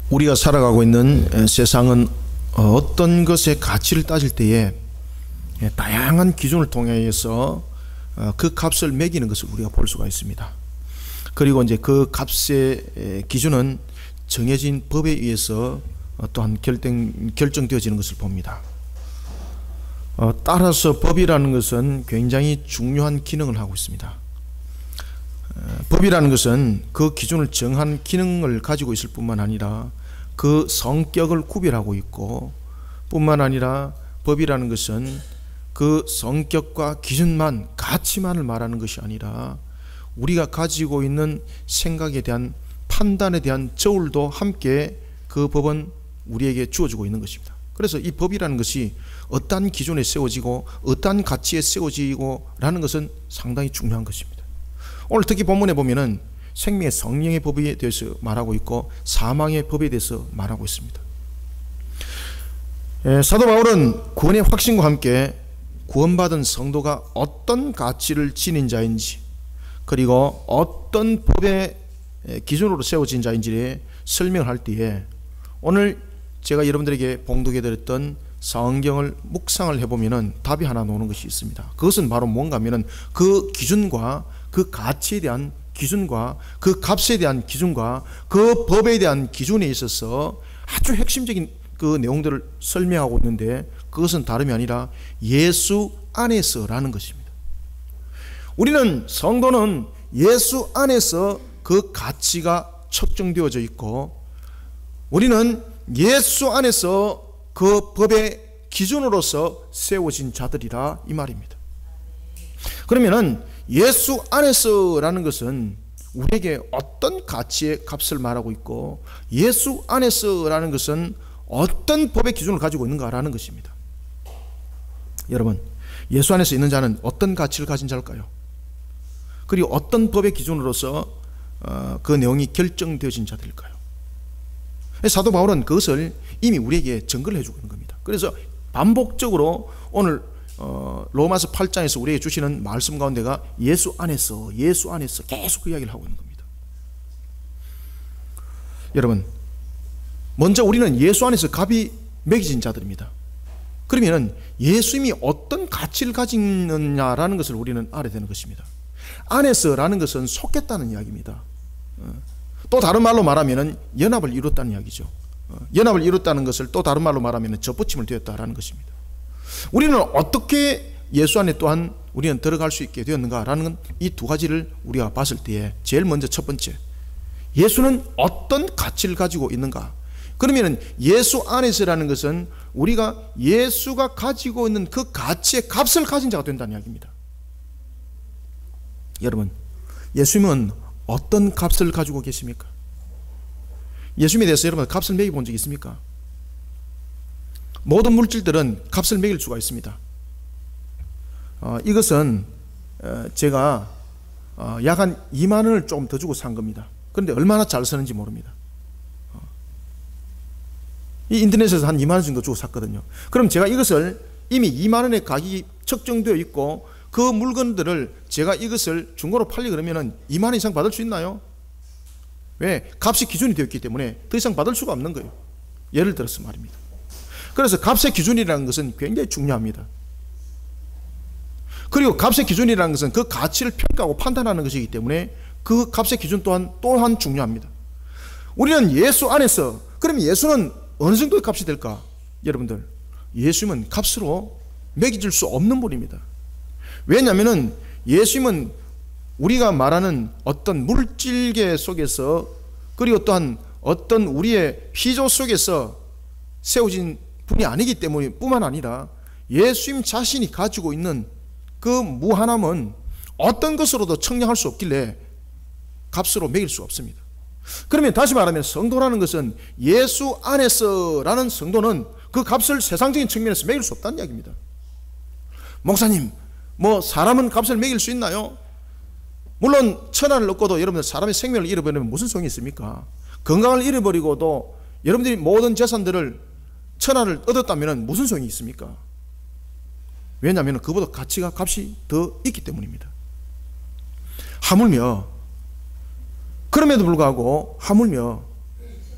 우리가 살아가고 있는 세상은 어떤 것의 가치를 따질 때에 다양한 기준을 통해서 그 값을 매기는 것을 우리가 볼 수가 있습니다. 그리고 이제 그 값의 기준은 정해진 법에 의해서 또한 결정되어지는 것을 봅니다. 따라서 법이라는 것은 굉장히 중요한 기능을 하고 있습니다. 법이라는 것은 그 기준을 정한 기능을 가지고 있을 뿐만 아니라 그 성격을 구별하고 있고, 뿐만 아니라 법이라는 것은 그 성격과 기준만, 가치만을 말하는 것이 아니라 우리가 가지고 있는 생각에 대한 판단에 대한 저울도 함께 그 법은 우리에게 주어주고 있는 것입니다. 그래서 이 법이라는 것이 어떠한 기준에 세워지고 어떠한 가치에 세워지고 라는 것은 상당히 중요한 것입니다. 오늘 특히 본문에 보면은 생명의 성령의 법에 대해서 말하고 있고 사망의 법에 대해서 말하고 있습니다. 사도 바울은 구원의 확신과 함께 구원받은 성도가 어떤 가치를 지닌 자인지, 그리고 어떤 법의 기준으로 세워진 자인지를 설명할 때에 오늘 제가 여러분들에게 봉독해드렸던 성경을 묵상을 해보면 답이 하나 나오는 것이 있습니다. 그것은 바로 뭔가 하면 그 기준과 그 가치에 대한 기준과 그 값에 대한 기준과 그 법에 대한 기준에 있어서 아주 핵심적인 그 내용들을 설명하고 있는데, 그것은 다름이 아니라 예수 안에서라는 것입니다. 우리는 성도는 예수 안에서 그 가치가 측정되어져 있고, 우리는 예수 안에서 그 법의 기준으로서 세워진 자들이라 이 말입니다. 그러면은 예수 안에서라는 것은 우리에게 어떤 가치의 값을 말하고 있고, 예수 안에서라는 것은 어떤 법의 기준을 가지고 있는가라는 것입니다. 여러분, 예수 안에서 있는 자는 어떤 가치를 가진 자일까요? 그리고 어떤 법의 기준으로서 그 내용이 결정되어진 자들일까요? 사도 바울은 그것을 이미 우리에게 증거를 해주고 있는 겁니다. 그래서 반복적으로 오늘 로마서 8장에서 우리에게 주시는 말씀 가운데가 예수 안에서 계속 그 이야기를 하고 있는 겁니다. 여러분, 먼저 우리는 예수 안에서 값이 매겨진 자들입니다. 그러면 예수님이 어떤 가치를 가지느냐라는 것을 우리는 알아야 되는 것입니다. 안에서라는 것은 속했다는 이야기입니다. 또 다른 말로 말하면 연합을 이뤘다는 이야기죠. 연합을 이뤘다는 것을 또 다른 말로 말하면 접붙임을 되었다라는 것입니다. 우리는 어떻게 예수 안에 또한 우리는 들어갈 수 있게 되었는가라는 이 두 가지를 우리가 봤을 때에 제일 먼저 첫 번째, 예수는 어떤 가치를 가지고 있는가? 그러면 예수 안에서라는 것은 우리가 예수가 가지고 있는 그 가치의 값을 가진 자가 된다는 이야기입니다. 여러분, 예수님은 어떤 값을 가지고 계십니까? 예수님에 대해서 여러분 값을 매겨 본 적이 있습니까? 모든 물질들은 값을 매길 수가 있습니다. 이것은 제가 약 한 2만 원을 좀 더 주고 산 겁니다. 그런데 얼마나 잘 쓰는지 모릅니다. 이 인터넷에서 한 2만 원 정도 주고 샀거든요. 그럼 제가 이것을 이미 2만 원의 가격이 측정되어 있고 그 물건들을 제가 이것을 중고로 팔리 그러면 2만 원 이상 받을 수 있나요? 왜? 값이 기준이 되어 있기 때문에 더 이상 받을 수가 없는 거예요. 예를 들어서 말입니다. 그래서 값의 기준이라는 것은 굉장히 중요합니다. 그리고 값의 기준이라는 것은 그 가치를 평가하고 판단하는 것이기 때문에 그 값의 기준 또한 중요합니다. 우리는 예수 안에서, 그러면 예수는 어느 정도의 값이 될까? 여러분들, 예수님은 값으로 매겨질 수 없는 분입니다. 왜냐하면 예수님은 우리가 말하는 어떤 물질계 속에서, 그리고 또한 어떤 우리의 피조 속에서 세워진 분이 아니기 때문에 뿐만 아니라 예수님 자신이 가지고 있는 그 무한함은 어떤 것으로도 측량할 수 없길래 값으로 매길 수 없습니다. 그러면 다시 말하면 성도라는 것은 예수 안에서라는 성도는 그 값을 세상적인 측면에서 매길 수 없다는 이야기입니다. 목사님, 사람은 값을 매길 수 있나요? 물론 천하를 얻고도 여러분들 사람의 생명을 잃어버리면 무슨 소용이 있습니까? 건강을 잃어버리고도 여러분들이 모든 재산들을 천하를 얻었다면 무슨 소용이 있습니까? 왜냐하면 그보다 값이 더 있기 때문입니다. 하물며, 그럼에도 불구하고 하물며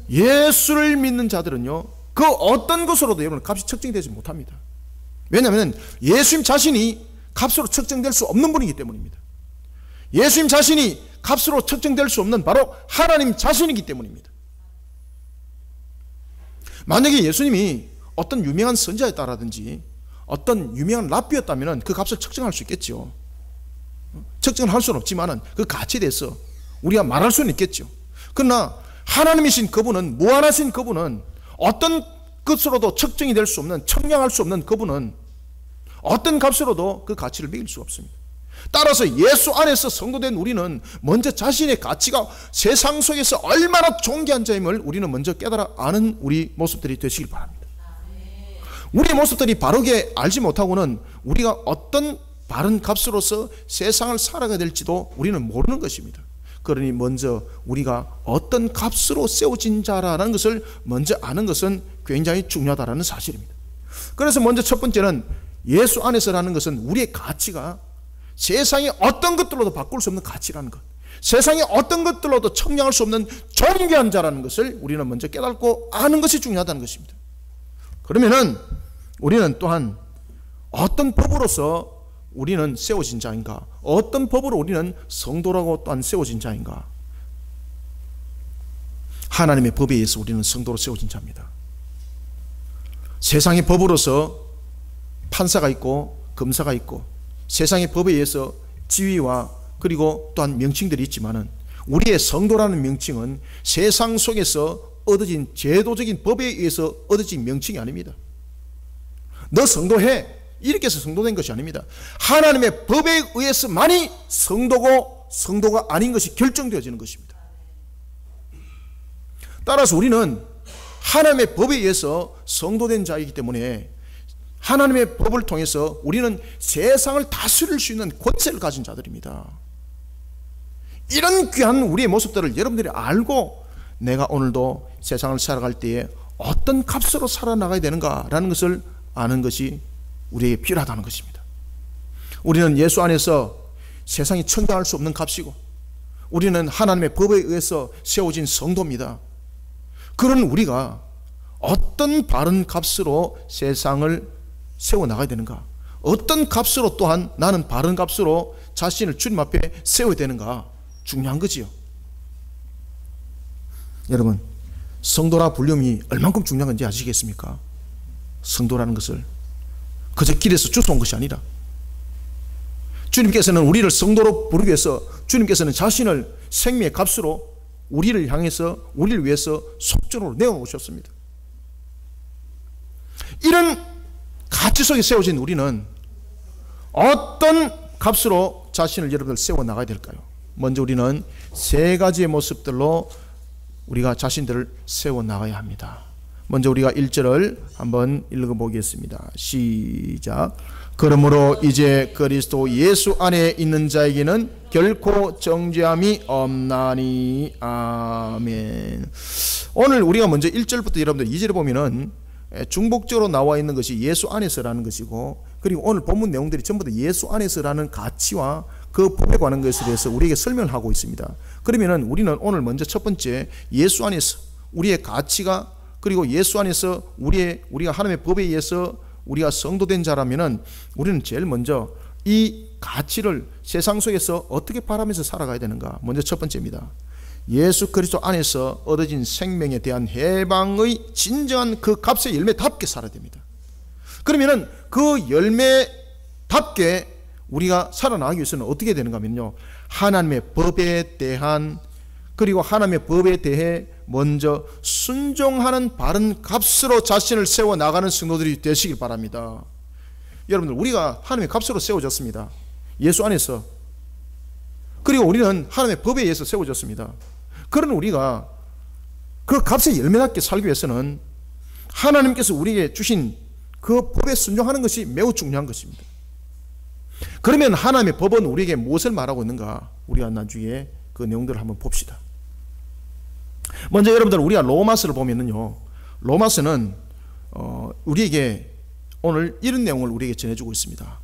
예수를 믿는 자들은요, 그 어떤 것으로도 여러분 값이 측정되지 못합니다. 왜냐하면 예수님 자신이 값으로 측정될 수 없는 분이기 때문입니다. 예수님 자신이 값으로 측정될 수 없는 바로 하나님 자신이기 때문입니다. 만약에 예수님이 어떤 유명한 선지자였다라든지 어떤 유명한 랍비였다면 그 값을 측정할 수 있겠죠. 측정을 할 수는 없지만 그 가치에 대해서 우리가 말할 수는 있겠죠. 그러나 하나님이신 그분은, 무한하신 그분은, 어떤 것으로도 측정이 될 수 없는, 측량할 수 없는 그분은 어떤 값으로도 그 가치를 매길 수 없습니다. 따라서 예수 안에서 성도된 우리는 먼저 자신의 가치가 세상 속에서 얼마나 존귀한 자임을 우리는 먼저 깨달아 아는 우리 모습들이 되시길 바랍니다. 우리의 모습들이 바르게 알지 못하고는 우리가 어떤 바른 값으로서 세상을 살아가야 될지도 우리는 모르는 것입니다. 그러니 먼저 우리가 어떤 값으로 세워진 자라는 것을 먼저 아는 것은 굉장히 중요하다는 사실입니다. 그래서 먼저 첫 번째는 예수 안에서라는 것은 우리의 가치가 세상의 어떤 것들로도 바꿀 수 없는 가치라는 것, 세상의 어떤 것들로도 측량할 수 없는 존귀한 자라는 것을 우리는 먼저 깨닫고 아는 것이 중요하다는 것입니다. 그러면은 우리는 또한 어떤 법으로서 우리는 세워진 자인가, 어떤 법으로 우리는 성도라고 또한 세워진 자인가. 하나님의 법에 의해서 우리는 성도로 세워진 자입니다. 세상의 법으로서 판사가 있고 검사가 있고 세상의 법에 의해서 지위와 그리고 또한 명칭들이 있지만은 우리의 성도라는 명칭은 세상 속에서 얻어진 제도적인 법에 의해서 얻어진 명칭이 아닙니다. 너 성도해 이렇게 해서 성도된 것이 아닙니다. 하나님의 법에 의해서만이 성도고 성도가 아닌 것이 결정되어지는 것입니다. 따라서 우리는 하나님의 법에 의해서 성도된 자이기 때문에 하나님의 법을 통해서 우리는 세상을 다스릴 수 있는 권세를 가진 자들입니다. 이런 귀한 우리의 모습들을 여러분들이 알고 내가 오늘도 세상을 살아갈 때에 어떤 값으로 살아나가야 되는가라는 것을 아는 것이 우리에게 필요하다는 것입니다. 우리는 예수 안에서 세상이 측량할 수 없는 값이고 우리는 하나님의 법에 의해서 세워진 성도입니다. 그런 우리가 어떤 바른 값으로 세상을 세워나가야 되는가, 어떤 값으로 또한 나는 바른 값으로 자신을 주님 앞에 세워야 되는가, 중요한 거지요. 여러분, 성도라 불림이 얼만큼 중요한 건지 아시겠습니까? 성도라는 것을 그저 길에서 주워온 것이 아니라 주님께서는 우리를 성도로 부르기 위해서 주님께서는 자신을 생명의 값으로 우리를 향해서 우리를 위해서 속전으로 내어놓으셨습니다. 이런 가치 속에 세워진 우리는 어떤 값으로 자신을 여러분들 세워나가야 될까요? 먼저 우리는 세 가지의 모습들로 우리가 자신들을 세워나가야 합니다. 먼저 우리가 1절을 한번 읽어보겠습니다. 시작. 그러므로 이제 그리스도 예수 안에 있는 자에게는 결코 정죄함이 없나니. 아멘. 오늘 우리가 먼저 1절부터 여러분들 2절에 보면은 중복적으로 나와 있는 것이 예수 안에서라는 것이고, 그리고 오늘 본문 내용들이 전부 다 예수 안에서라는 가치와 그 법에 관한 것에 대해서 우리에게 설명을 하고 있습니다. 그러면은 우리는 오늘 먼저 첫 번째 예수 안에서 우리의 가치가, 그리고 예수 안에서 우리가 하나님의 법에 의해서 우리가 성도된 자라면은 우리는 제일 먼저 이 가치를 세상 속에서 어떻게 바라면서 살아가야 되는가. 먼저 첫 번째입니다. 예수 그리스도 안에서 얻어진 생명에 대한 해방의 진정한 그 값의 열매답게 살아야 됩니다. 그러면은 그 열매답게 우리가 살아나가기 위해서는 어떻게 되는가 하면요, 하나님의 법에 대한, 그리고 하나님의 법에 대해 먼저 순종하는 바른 값으로 자신을 세워나가는 성도들이 되시길 바랍니다. 여러분들, 우리가 하나님의 값으로 세워졌습니다. 예수 안에서. 그리고 우리는 하나님의 법에 의해서 세워졌습니다. 그런 우리가 그 값의 열매답게 살기 위해서는 하나님께서 우리에게 주신 그 법에 순종하는 것이 매우 중요한 것입니다. 그러면 하나님의 법은 우리에게 무엇을 말하고 있는가? 우리가 나중에 그 내용들을 한번 봅시다. 먼저 여러분들, 우리가 로마서를 보면은요, 로마서는 우리에게 오늘 이런 내용을 우리에게 전해주고 있습니다.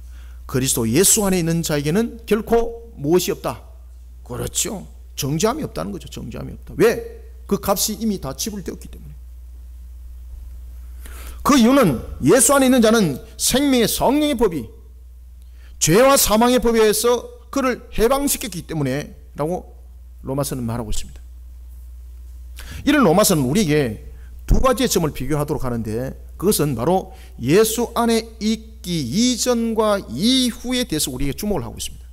그리스도 예수 안에 있는 자에게는 결코 무엇이 없다. 그렇죠. 정죄함이 없다는 거죠. 정죄함이 없다. 왜? 그 값이 이미 다 지불되었기 때문에. 그 이유는 예수 안에 있는 자는 생명의 성령의 법이 죄와 사망의 법에 의해서 그를 해방시켰기 때문에 라고 로마서는 말하고 있습니다. 이런 로마서는 우리에게 두 가지의 점을 비교하도록 하는데, 그것은 바로 예수 안에 있기 이전과 이후에 대해서 우리에게 주목을 하고 있습니다.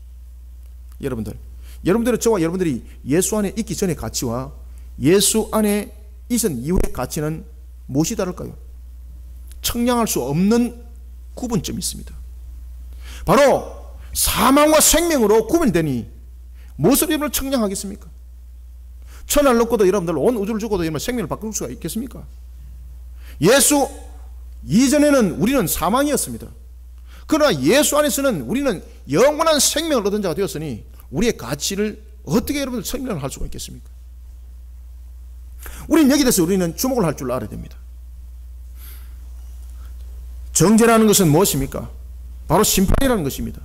여러분들은 저와 여러분들이 예수 안에 있기 전의 가치와 예수 안에 있은 이후의 가치는 무엇이 다를까요? 청량할 수 없는 구분점이 있습니다. 바로 사망과 생명으로 구분되니 무엇을 여러분을 청량하겠습니까? 천하를 놓고도 여러분들 온 우주를 주고도 여러분 생명을 바꿀 수가 있겠습니까? 예수 이전에는 우리는 사망이었습니다. 그러나 예수 안에서는 우리는 영원한 생명을 얻은 자가 되었으니 우리의 가치를 어떻게 여러분들 설명을 할 수가 있겠습니까? 우리는 여기에 대해서 우리는 주목을 할 줄 알아야 됩니다. 정죄라는 것은 무엇입니까? 바로 심판이라는 것입니다.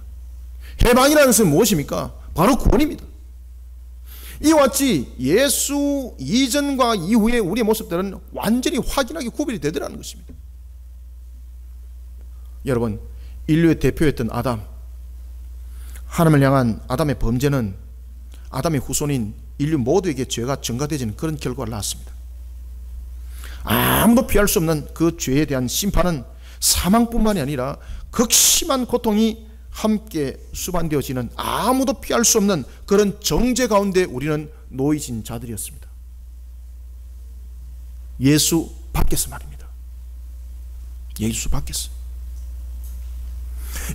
해방이라는 것은 무엇입니까? 바로 구원입니다. 이와 같이 예수 이전과 이후의 우리의 모습들은 완전히 확연하게 구별이 되더라는 것입니다. 여러분, 인류의 대표였던 아담, 하나님을 향한 아담의 범죄는 아담의 후손인 인류 모두에게 죄가 전가되지는 그런 결과를 낳았습니다. 아무도 피할 수 없는 그 죄에 대한 심판은 사망뿐만이 아니라 극심한 고통이 함께 수반되어지는 아무도 피할 수 없는 그런 정죄 가운데 우리는 놓이진 자들이었습니다. 예수 밖에서 말입니다. 예수 밖에서.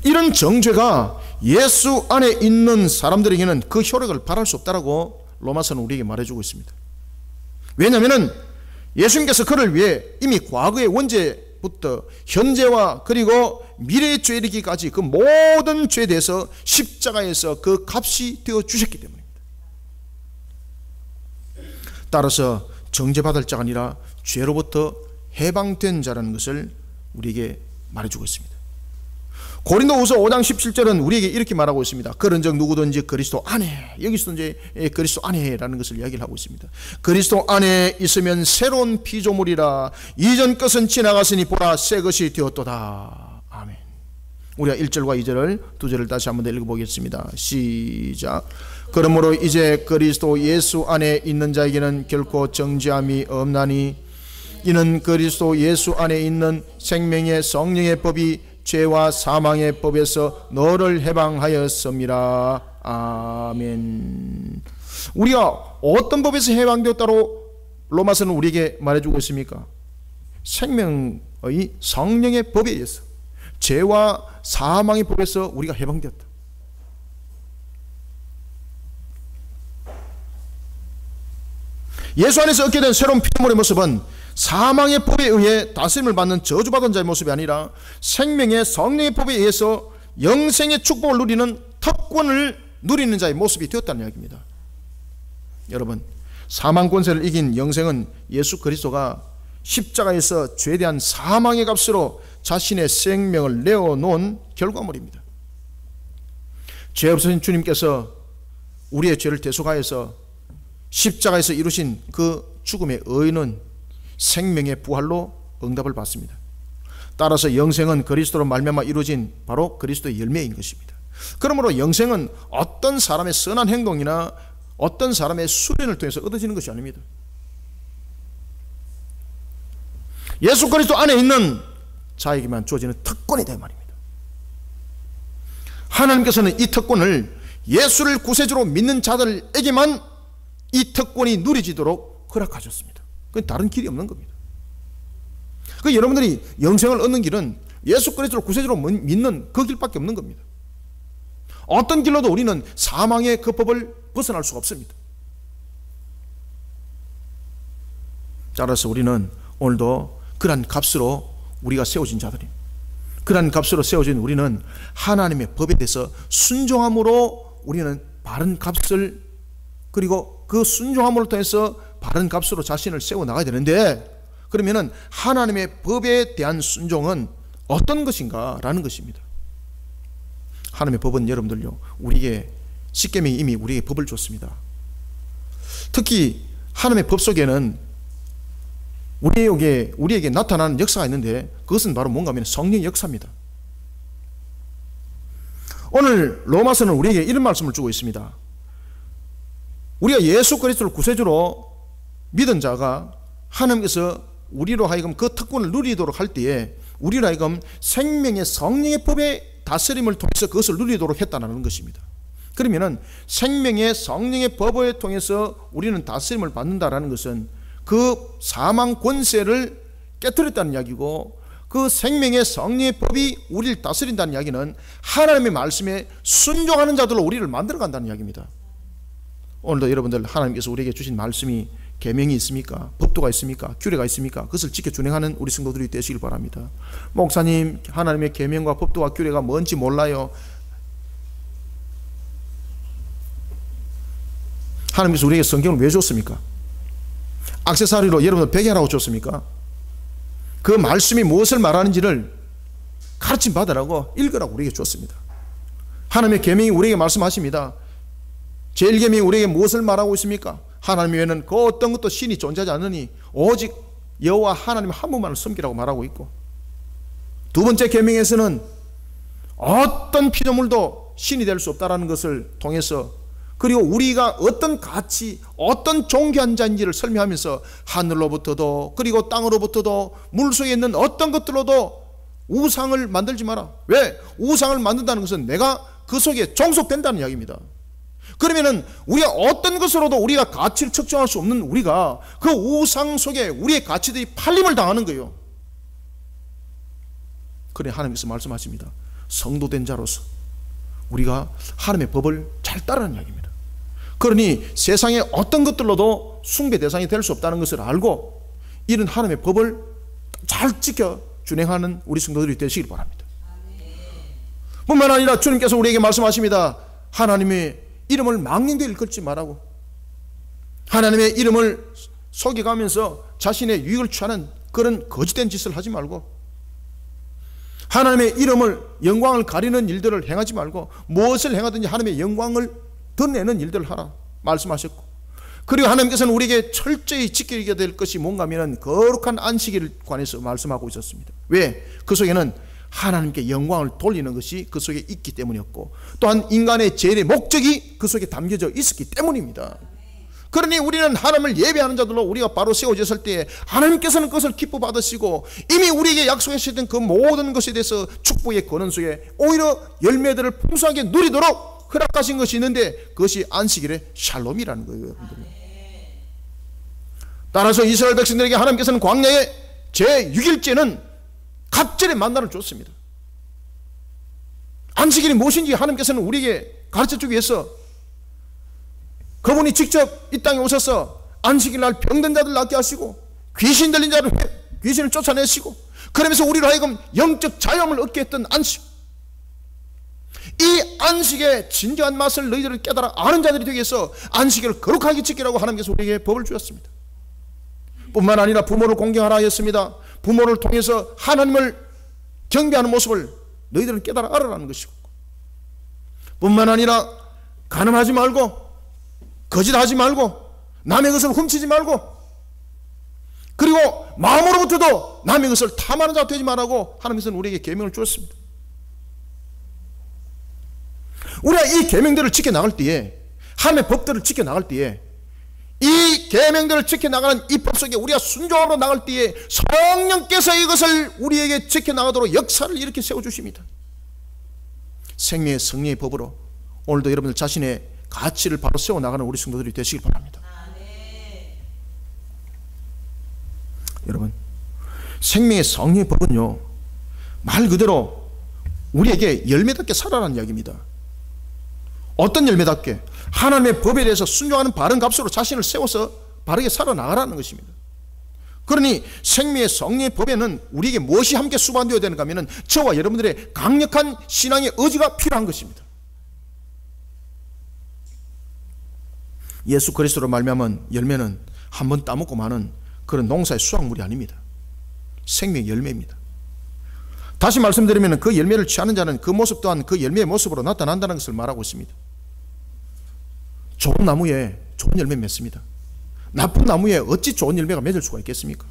이런 정죄가 예수 안에 있는 사람들에게는 그 효력을 발할 수 없다라고 로마서는 우리에게 말해주고 있습니다. 왜냐하면 예수님께서 그를 위해 이미 과거의 원죄부터 현재와 그리고 미래의 죄에 이르기까지 그 모든 죄에 대해서 십자가에서 그 값이 되어 주셨기 때문입니다. 따라서 정죄받을 자가 아니라 죄로부터 해방된 자라는 것을 우리에게 말해주고 있습니다. 고린도후서 5장 17절은 우리에게 이렇게 말하고 있습니다. 그런즉 누구든지 그리스도 안에, 여기서도 이제 그리스도 안에라는 것을 이야기를 하고 있습니다. 그리스도 안에 있으면 새로운 피조물이라, 이전 것은 지나갔으니 보라 새 것이 되었도다. 아멘. 우리가 1절과 2절을 두 절을 다시 한번 더 읽어보겠습니다. 시작. 그러므로 이제 그리스도 예수 안에 있는 자에게는 결코 정죄함이 없나니, 이는 그리스도 예수 안에 있는 생명의 성령의 법이 죄와 사망의 법에서 너를 해방하였습니다. 아멘. 우리가 어떤 법에서 해방되었다고 로마서는 우리에게 말해주고 있습니까? 생명의 성령의 법에 의해서, 죄와 사망의 법에서 우리가 해방되었다. 예수 안에서 얻게 된 새로운 피조물의 모습은 사망의 법에 의해 다스림을 받는 저주받은 자의 모습이 아니라 생명의 성령의 법에 의해서 영생의 축복을 누리는 특권을 누리는 자의 모습이 되었다는 이야기입니다. 여러분, 사망 권세를 이긴 영생은 예수 그리스도가 십자가에서 죄에 대한 사망의 값으로 자신의 생명을 내어놓은 결과물입니다. 죄 없으신 주님께서 우리의 죄를 대속하여서 십자가에서 이루신 그 죽음의 의는 생명의 부활로 응답을 받습니다. 따라서 영생은 그리스도로 말미암아 이루어진 바로 그리스도의 열매인 것입니다. 그러므로 영생은 어떤 사람의 선한 행동이나 어떤 사람의 수련을 통해서 얻어지는 것이 아닙니다. 예수 그리스도 안에 있는 자에게만 주어지는 특권이다 이 말입니다. 하나님께서는 이 특권을 예수를 구세주로 믿는 자들에게만 이 특권이 누려지도록 허락하셨습니다. 그건 다른 길이 없는 겁니다. 그 여러분들이 영생을 얻는 길은 예수 그리스도를 구세주로 믿는 그 길밖에 없는 겁니다. 어떤 길로도 우리는 사망의 그 법을 벗어날 수가 없습니다. 따라서 우리는 오늘도 그러한 값으로 우리가 세워진 자들입니다. 그러한 값으로 세워진 우리는 하나님의 법에 대해서 순종함으로 우리는 바른 값을, 그리고 그 순종함으로 통해서 바른 값으로 자신을 세워나가야 되는데, 그러면은 하나님의 법에 대한 순종은 어떤 것인가 라는 것입니다. 하나님의 법은 여러분들요, 우리에게 십계명이 이미 우리에게 법을 줬습니다. 특히 하나님의 법 속에는 우리에게 나타나는 역사가 있는데, 그것은 바로 뭔가 하면 성령의 역사입니다. 오늘 로마서는 우리에게 이런 말씀을 주고 있습니다. 우리가 예수 그리스도를 구세주로 믿은 자가 하나님께서 우리로 하여금 그 특권을 누리도록 할 때에 우리로 하여금 생명의 성령의 법의 다스림을 통해서 그것을 누리도록 했다는 것입니다. 그러면은 생명의 성령의 법을 통해서 우리는 다스림을 받는다라는 것은 그 사망 권세를 깨뜨렸다는 이야기고, 그 생명의 성령의 법이 우리를 다스린다는 이야기는 하나님의 말씀에 순종하는 자들로 우리를 만들어간다는 이야기입니다. 오늘도 여러분들 하나님께서 우리에게 주신 말씀이 계명이 있습니까? 법도가 있습니까? 규례가 있습니까? 그것을 지켜 준행하는 우리 성도들이 되시길 바랍니다. 목사님, 하나님의 계명과 법도와 규례가 뭔지 몰라요. 하나님께서 우리에게 성경을 왜 줬습니까? 액세서리로 여러분들 베개 하라고 줬습니까? 그 말씀이 무엇을 말하는지를 가르침 받으라고, 읽으라고 우리에게 줬습니다. 하나님의 계명이 우리에게 말씀하십니다. 제1계명이 우리에게 무엇을 말하고 있습니까? 하나님 외에는 그 어떤 것도 신이 존재하지 않으니 오직 여호와 하나님 한 분만을 섬기라고 말하고 있고, 두 번째 계명에서는 어떤 피조물도 신이 될 수 없다는 것을 통해서, 그리고 우리가 어떤 가치, 어떤 존귀한 자인지를 설명하면서 하늘로부터도, 그리고 땅으로부터도, 물속에 있는 어떤 것들로도 우상을 만들지 마라. 왜? 우상을 만든다는 것은 내가 그 속에 종속된다는 이야기입니다. 그러면은 우리가 어떤 것으로도 우리가 가치를 측정할 수 없는 우리가 그 우상 속에 우리의 가치들이 팔림을 당하는 거예요. 그래 하나님께서 말씀하십니다. 성도된 자로서 우리가 하나님의 법을 잘 따르는 이야기입니다. 그러니 세상의 어떤 것들로도 숭배 대상이 될 수 없다는 것을 알고 이런 하나님의 법을 잘 지켜 준행하는 우리 성도들이 되시길 바랍니다. 뿐만 아니라 주님께서 우리에게 말씀하십니다. 하나님의 이름을 망령되이 일컫지 말라고, 하나님의 이름을 속여가면서 자신의 유익을 취하는 그런 거짓된 짓을 하지 말고, 하나님의 이름을, 영광을 가리는 일들을 행하지 말고 무엇을 행하든지 하나님의 영광을 드러내는 일들을 하라 말씀하셨고, 그리고 하나님께서는 우리에게 철저히 지키게 될 것이 뭔가 하면 거룩한 안식일에 관해서 말씀하고 있었습니다. 왜? 그 속에는 하나님께 영광을 돌리는 것이 그 속에 있기 때문이었고, 또한 인간의 죄의 목적이 그 속에 담겨져 있었기 때문입니다. 그러니 우리는 하나님을 예배하는 자들로 우리가 바로 세워졌을 때에 하나님께서는 그것을 기뻐 받으시고 이미 우리에게 약속하셨던 그 모든 것에 대해서 축복의 권한 속에 오히려 열매들을 풍성하게 누리도록 허락하신 것이 있는데, 그것이 안식일의 샬롬이라는 거예요, 여러분들. 따라서 이스라엘 백성들에게 하나님께서는 광야의 제6일째는 갑절의 만나를 줬습니다. 안식일이 무엇인지 하나님께서는 우리에게 가르쳐주기 위해서 그분이 직접 이 땅에 오셔서 안식일 날 병든 자들 낫게 하시고 귀신 들린 자를 귀신을 쫓아내시고, 그러면서 우리로 하여금 영적 자유함을 얻게 했던 안식, 이 안식의 진정한 맛을 너희들을 깨달아 아는 자들이 되기 위해서 안식일을 거룩하게 지키라고 하나님께서 우리에게 법을 주셨습니다. 뿐만 아니라 부모를 공경하라 하였습니다. 부모를 통해서 하나님을 경배하는 모습을 너희들은 깨달아 알아라는 것이고, 뿐만 아니라 간음하지 말고, 거짓하지 말고, 남의 것을 훔치지 말고, 그리고 마음으로부터도 남의 것을 탐하는 자 되지 말라고 하나님께서는 우리에게 계명을 주었습니다. 우리가 이 계명들을 지켜나갈 때에, 하나님의 법들을 지켜나갈 때에, 이 계명들을 지켜나가는 이 법 속에 우리가 순종하러 나갈 때에 성령께서 이것을 우리에게 지켜나가도록 역사를 이렇게 세워주십니다. 생명의 성령의 법으로 오늘도 여러분들 자신의 가치를 바로 세워나가는 우리 성도들이 되시길 바랍니다. 여러분, 생명의 성령의 법은요, 말 그대로 우리에게 열매답게 살아라는 이야기입니다. 어떤 열매답게? 하나님의 법에 대해서 순종하는 바른 값으로 자신을 세워서 바르게 살아나가라는 것입니다. 그러니 생명의 성령의 법에는 우리에게 무엇이 함께 수반되어야 되는가 하면 저와 여러분들의 강력한 신앙의 의지가 필요한 것입니다. 예수 그리스도로 말미암은 열매는 한 번 따먹고 마는 그런 농사의 수확물이 아닙니다. 생명의 열매입니다. 다시 말씀드리면 그 열매를 취하는 자는 그 모습 또한 그 열매의 모습으로 나타난다는 것을 말하고 있습니다. 좋은 나무에 좋은 열매 맺습니다. 나쁜 나무에 어찌 좋은 열매가 맺을 수가 있겠습니까?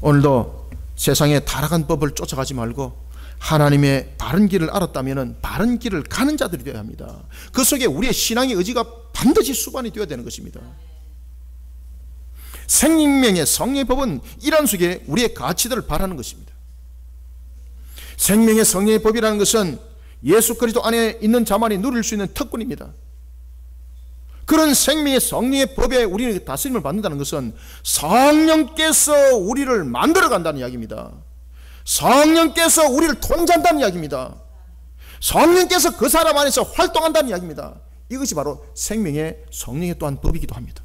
오늘도 세상의 타락한 법을 쫓아가지 말고 하나님의 바른 길을 알았다면 바른 길을 가는 자들이 되어야 합니다. 그 속에 우리의 신앙의 의지가 반드시 수반이 되어야 되는 것입니다. 생명의 성령의 법은 이러한 속에 우리의 가치들을 발하는 것입니다. 생명의 성령의 법이라는 것은 예수 그리스도 안에 있는 자만이 누릴 수 있는 특권입니다. 그런 생명의 성령의 법에 우리는 다스림을 받는다는 것은 성령께서 우리를 만들어 간다는 이야기입니다. 성령께서 우리를 통제한다는 이야기입니다. 성령께서 그 사람 안에서 활동한다는 이야기입니다. 이것이 바로 생명의 성령의 또한 법이기도 합니다.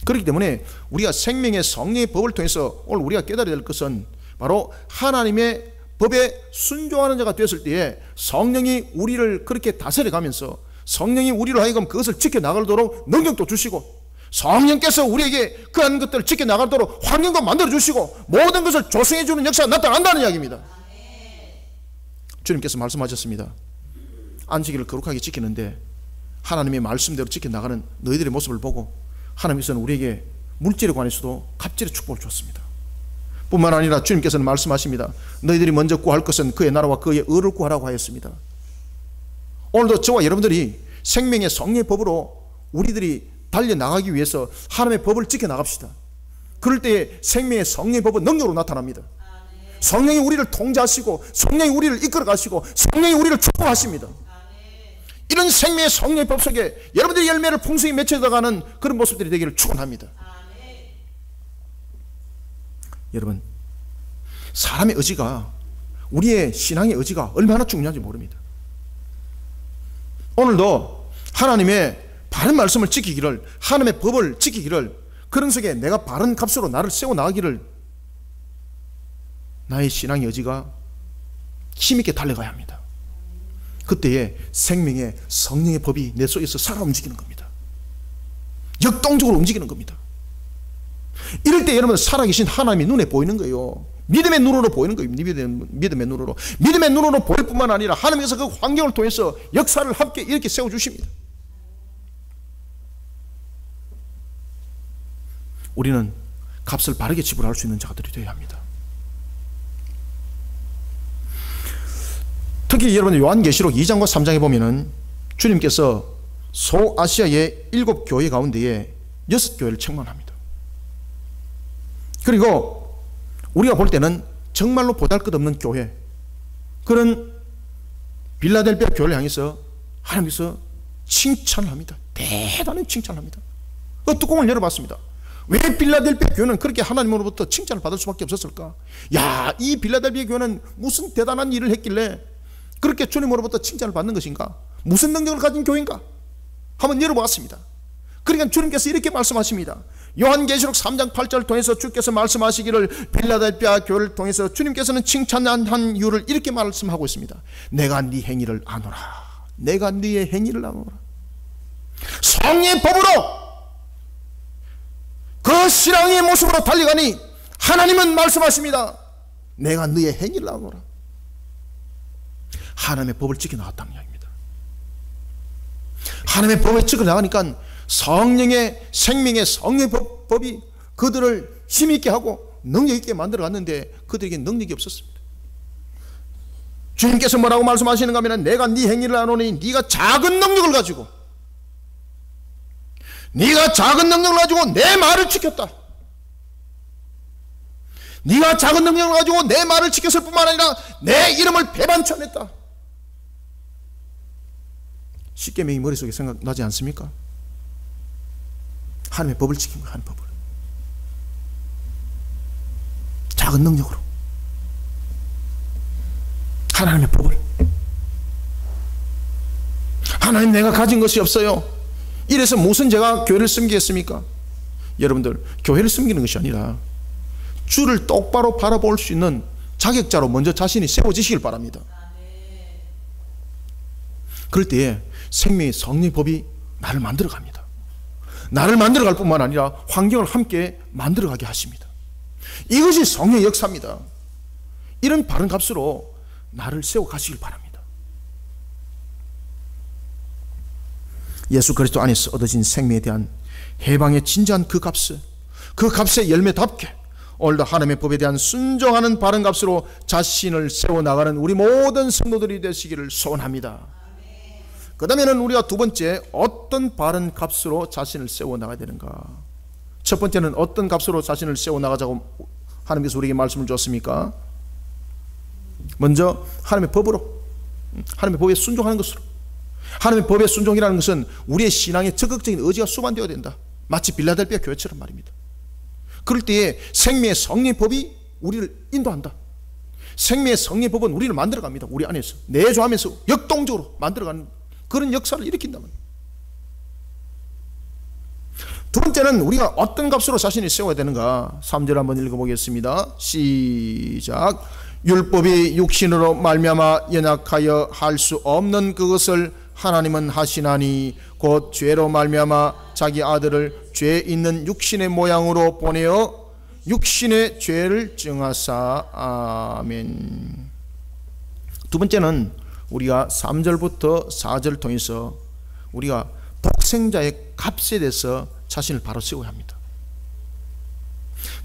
그렇기 때문에 우리가 생명의 성령의 법을 통해서 오늘 우리가 깨달아야 될 것은 바로 하나님의 법에 순종하는 자가 되었을 때에 성령이 우리를 그렇게 다스려 가면서 성령이 우리로 하여금 그것을 지켜나가도록 능력도 주시고 성령께서 우리에게 그런 것들을 지켜나가도록 환경도 만들어주시고 모든 것을 조성해 주는 역사가 나타난다는 이야기입니다. 주님께서 말씀하셨습니다. 안식일을 거룩하게 지키는데 하나님의 말씀대로 지켜나가는 너희들의 모습을 보고 하나님께서는 우리에게 물질에 관해서도 갑절의 축복을 줬습니다. 뿐만 아니라 주님께서는 말씀하십니다. 너희들이 먼저 구할 것은 그의 나라와 그의 의를 구하라고 하였습니다. 오늘도 저와 여러분들이 생명의 성령의 법으로 우리들이 달려나가기 위해서 하나님의 법을 지켜나갑시다. 그럴 때에 생명의 성령의 법은 능력으로 나타납니다. 성령이 우리를 통제하시고 성령이 우리를 이끌어 가시고 성령이 우리를 축복하십니다. 이런 생명의 성령의 법 속에 여러분들의 열매를 풍성히 맺혀가는 그런 모습들이 되기를 축원합니다. 여러분, 사람의 의지가 우리의 신앙의 의지가 얼마나 중요한지 모릅니다. 오늘도 하나님의 바른 말씀을 지키기를, 하나님의 법을 지키기를, 그런 속에 내가 바른 값으로 나를 세워나가기를 나의 신앙의 의지가 힘있게 달려가야 합니다. 그때에 생명의 성령의 법이 내 속에서 살아 움직이는 겁니다. 역동적으로 움직이는 겁니다. 이럴 때 여러분 살아계신 하나님이 눈에 보이는 거예요. 믿음의 눈으로 보이는 거예요. 믿음의 눈으로. 믿음의 눈으로 보일 뿐만 아니라 하나님께서 그 환경을 통해서 역사를 함께 이렇게 세워주십니다. 우리는 값을 바르게 지불할 수 있는 자들이 되어야 합니다. 특히 여러분 요한계시록 2장과 3장에 보면은 주님께서 소아시아의 7교회 가운데에 6교회를 책망합니다. 그리고 우리가 볼 때는 정말로 보잘것없는 교회, 그런 빌라델비아 교회를 향해서 하나님께서 칭찬을 합니다. 대단히 칭찬을 합니다. 그 뚜껑을 열어봤습니다. 왜 빌라델비아 교회는 그렇게 하나님으로부터 칭찬을 받을 수밖에 없었을까? 야, 이 빌라델비아 교회는 무슨 대단한 일을 했길래 그렇게 주님으로부터 칭찬을 받는 것인가? 무슨 능력을 가진 교회인가? 한번 열어보았습니다. 그러니까 주님께서 이렇게 말씀하십니다. 요한계시록 3장 8절을 통해서 주께서 말씀하시기를 빌라델비아 교회를 통해서 주님께서는 칭찬한 이유를 이렇게 말씀하고 있습니다. 내가 네 행위를 아노라. 내가 네의 행위를 아노라. 성령의 법으로 그 신앙의 모습으로 달려가니 하나님은 말씀하십니다. 내가 너의 행위를 아노라. 하나님의 법을 지켜나갔다는 이야기입니다. 하나님의 법을 지켜나가니까 성령의 생명의 성령의 법이 그들을 힘있게 하고 능력있게 만들어갔는데 그들에게 능력이 없었습니다. 주님께서 뭐라고 말씀하시는가 하면 내가 네 행위를 아노니 네가 작은 능력을 가지고 내 말을 지켰다. 네가 작은 능력을 가지고 내 말을 지켰을 뿐만 아니라 내 이름을 배반천했다. 십계명이 머릿속에 생각나지 않습니까? 하나님의 법을 지킨 거예요. 하나님의 법을 작은 능력으로 하나님의 법을. 하나님, 내가 가진 것이 없어요. 이래서 무슨 제가 교회를 섬기겠습니까? 여러분들, 교회를 섬기는 것이 아니라 주를 똑바로 바라볼 수 있는 자격자로 먼저 자신이 세워지시길 바랍니다. 그럴 때에 생명의 성령의 법이 나를 만들어갑니다. 나를 만들어갈 뿐만 아니라 환경을 함께 만들어가게 하십니다. 이것이 성령의 역사입니다. 이런 바른 값으로 나를 세워가시길 바랍니다. 예수 그리스도 안에서 얻어진 생명에 대한 해방의 진지한 그 값의 열매답게 오늘도 하나님의 법에 대한 순종하는 바른 값으로 자신을 세워나가는 우리 모든 성도들이 되시기를 소원합니다. 그 다음에는 우리가 두 번째, 어떤 바른 값으로 자신을 세워나가야 되는가. 첫 번째는 어떤 값으로 자신을 세워나가자고 하나님께서 우리에게 말씀을 주었습니까? 먼저 하나님의 법으로, 하나님의 법에 순종하는 것으로. 하나님의 법에 순종이라는 것은 우리의 신앙의 적극적인 의지가 수반되어야 된다. 마치 빌라델피아 교회처럼 말입니다. 그럴 때에 생명의 성령의 법이 우리를 인도한다. 생명의 성령의 법은 우리를 만들어갑니다. 우리 안에서 내조하면서 역동적으로 만들어가는 그런 역사를 일으킨다면. 두 번째는 우리가 어떤 값으로 자신을 세워야 되는가. 3절 한번 읽어보겠습니다. 시작. 율법이 육신으로 말미암아 연약하여 할 수 없는 그것을 하나님은 하시나니 곧 죄로 말미암아 자기 아들을 죄 있는 육신의 모양으로 보내어 육신의 죄를 증하사. 아멘. 두 번째는 우리가 3절부터 4절을 통해서 우리가 독생자의 값에 대해서 자신을 바로 세워야 합니다.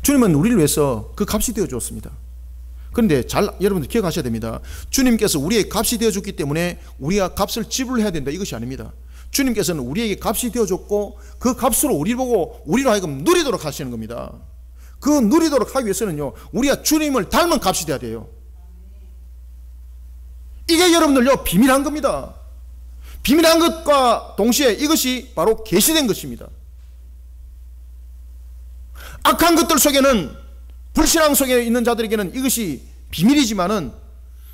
주님은 우리를 위해서 그 값이 되어 주었습니다. 그런데 여러분들 기억하셔야 됩니다. 주님께서 우리의 값이 되어줬기 때문에 우리가 값을 지불해야 된다, 이것이 아닙니다. 주님께서는 우리에게 값이 되어줬고 그 값으로 우리를 보고 우리로 하여금 누리도록 하시는 겁니다. 그 누리도록 하기 위해서는요, 우리가 주님을 닮은 값이 돼야 돼요. 이게 여러분들요, 비밀한 겁니다. 비밀한 것과 동시에 이것이 바로 계시된 것입니다. 악한 것들 속에는, 불신앙 속에 있는 자들에게는 이것이 비밀이지만은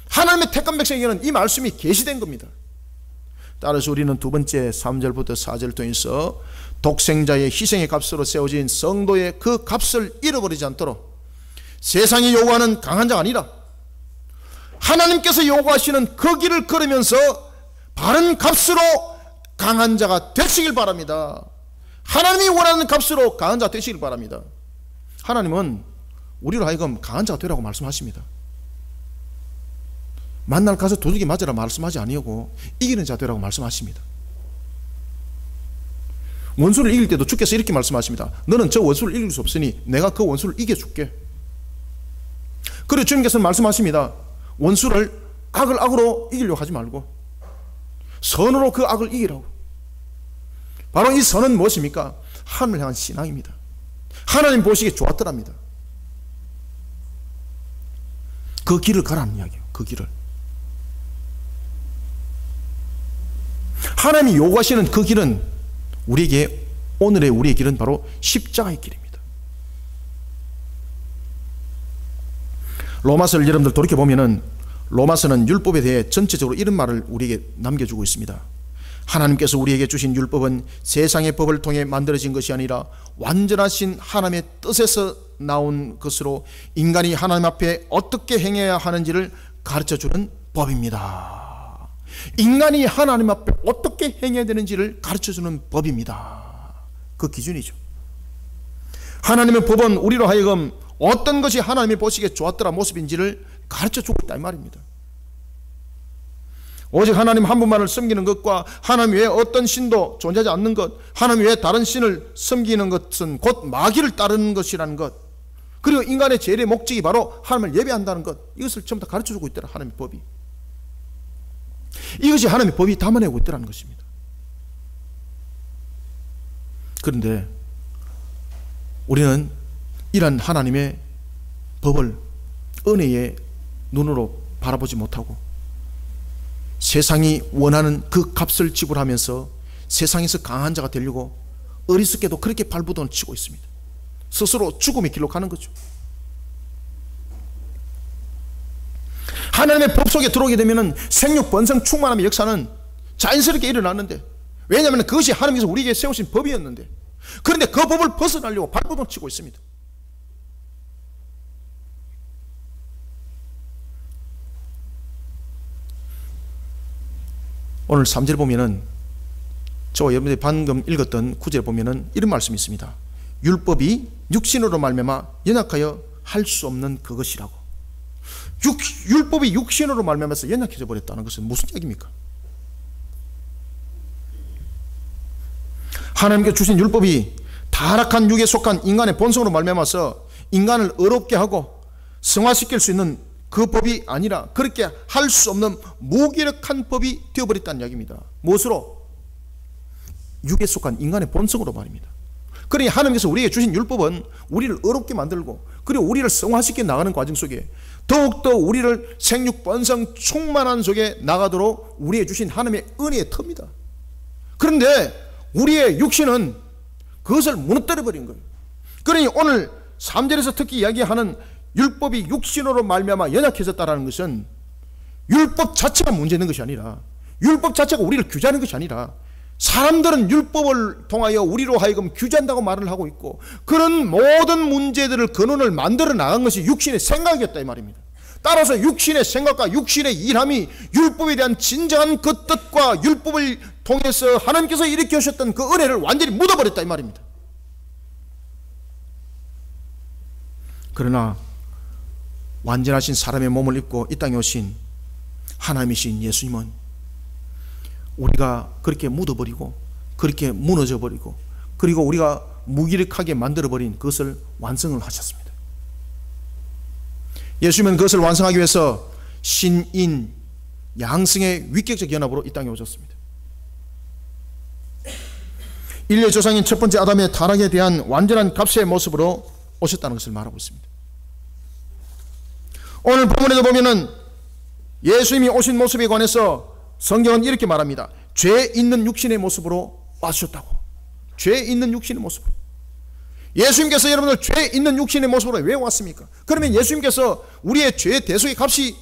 하나님의 택한 백성에게는 이 말씀이 계시된 겁니다. 따라서 우리는 두 번째 3절부터 4절을 통해서 독생자의 희생의 값으로 세워진 성도의 그 값을 잃어버리지 않도록 세상이 요구하는 강한 자가 아니라 하나님께서 요구하시는 그 길을 걸으면서 바른 값으로 강한 자가 되시길 바랍니다. 하나님이 원하는 값으로 강한 자가 되시길 바랍니다. 하나님은 우리로 하여금 강한 자가 되라고 말씀하십니다. 만날 가서 도둑이 맞으라 말씀하지 아니하고 이기는 자 되라고 말씀하십니다. 원수를 이길 때도 주께서 이렇게 말씀하십니다. 너는 저 원수를 이길 수 없으니 내가 그 원수를 이겨줄게. 그리고 주님께서는 말씀하십니다. 원수를 악을 악으로 이기려고 하지 말고 선으로 그 악을 이기라고. 바로 이 선은 무엇입니까? 하나님을 향한 신앙입니다. 하나님 보시기에 좋았더랍니다. 그 길을 가라는 이야기예요. 그 길을. 하나님이 요구하시는 그 길은 우리에게, 오늘의 우리의 길은 바로 십자가의 길입니다. 로마서를 여러분들 돌이켜보면은 로마서는 율법에 대해 전체적으로 이런 말을 우리에게 남겨주고 있습니다. 하나님께서 우리에게 주신 율법은 세상의 법을 통해 만들어진 것이 아니라 완전하신 하나님의 뜻에서 나온 것으로 인간이 하나님 앞에 어떻게 행해야 하는지를 가르쳐주는 법입니다. 인간이 하나님 앞에 어떻게 행해야 되는지를 가르쳐주는 법입니다. 그 기준이죠. 하나님의 법은 우리로 하여금 어떤 것이 하나님이 보시기에 좋았더라 모습인지를 가르쳐주고 있다 이 말입니다. 오직 하나님 한 분만을 섬기는 것과 하나님 외에 어떤 신도 존재하지 않는 것, 하나님 외에 다른 신을 섬기는 것은 곧 마귀를 따르는 것이라는 것, 그리고 인간의 제일의 목적이 바로 하나님을 예배한다는 것, 이것을 전부 다 가르쳐주고 있더라. 하나님의 법이. 이것이 하나님의 법이 담아내고 있더라는 것입니다. 그런데 우리는 이런 하나님의 법을 은혜의 눈으로 바라보지 못하고 세상이 원하는 그 값을 지불하면서 세상에서 강한 자가 되려고 어리석게도 그렇게 발부동을 치고 있습니다. 스스로 죽음의 길로 가는 거죠. 하나님의 법 속에 들어오게 되면 생육 번성 충만함의 역사는 자연스럽게 일어나는데, 왜냐하면 그것이 하나님께서 우리에게 세우신 법이었는데, 그런데 그 법을 벗어나려고 발부동을 치고 있습니다. 오늘 3절 보면은, 저와 여러분들이 방금 읽었던 9절 보면은 이런 말씀이 있습니다. 율법이 육신으로 말미암아 연약하여 할 수 없는 그것이라고. 율법이 육신으로 말미암아서 연약해져 버렸다는 것은 무슨 얘기입니까? 하나님께 주신 율법이 타락한 육에 속한 인간의 본성으로 말미암아서 인간을 어렵게 하고 성화시킬 수 있는 그 법이 아니라 그렇게 할 수 없는 무기력한 법이 되어버렸다는 이야기입니다. 무엇으로? 육에 속한 인간의 본성으로 말입니다. 그러니 하나님께서 우리에게 주신 율법은 우리를 어렵게 만들고 그리고 우리를 성화시켜 나가는 과정 속에 더욱더 우리를 생육 본성 충만한 속에 나가도록 우리에게 주신 하나님의 은혜의 터입니다. 그런데 우리의 육신은 그것을 무너뜨려 버린 거예요. 그러니 오늘 3절에서 특히 이야기하는 율법이 육신으로 말미암아 연약해졌다는 것은 율법 자체가 문제 있는 것이 아니라 율법 자체가 우리를 규제하는 것이 아니라 사람들은 율법을 통하여 우리로 하여금 규제한다고 말을 하고 있고 그런 모든 문제들을 근원을 만들어 나간 것이 육신의 생각이었다 이 말입니다. 따라서 육신의 생각과 육신의 일함이 율법에 대한 진정한 그 뜻과 율법을 통해서 하나님께서 일으켜 주셨던 그 은혜를 완전히 묻어버렸다 이 말입니다. 그러나 완전하신 사람의 몸을 입고 이 땅에 오신 하나님이신 예수님은 우리가 그렇게 묻어버리고 그렇게 무너져버리고 그리고 우리가 무기력하게 만들어버린 그것을 완성을 하셨습니다. 예수님은 그것을 완성하기 위해서 신인 양성의 위격적 연합으로 이 땅에 오셨습니다. 인류의 조상인 첫 번째 아담의 타락에 대한 완전한 값의 모습으로 오셨다는 것을 말하고 있습니다. 오늘 본문에도 보면은 예수님이 오신 모습에 관해서 성경은 이렇게 말합니다. 죄 있는 육신의 모습으로 와주셨다고. 죄 있는 육신의 모습으로. 예수님께서 여러분들 죄 있는 육신의 모습으로 왜 왔습니까? 그러면 예수님께서 우리의 죄의 대속의 값이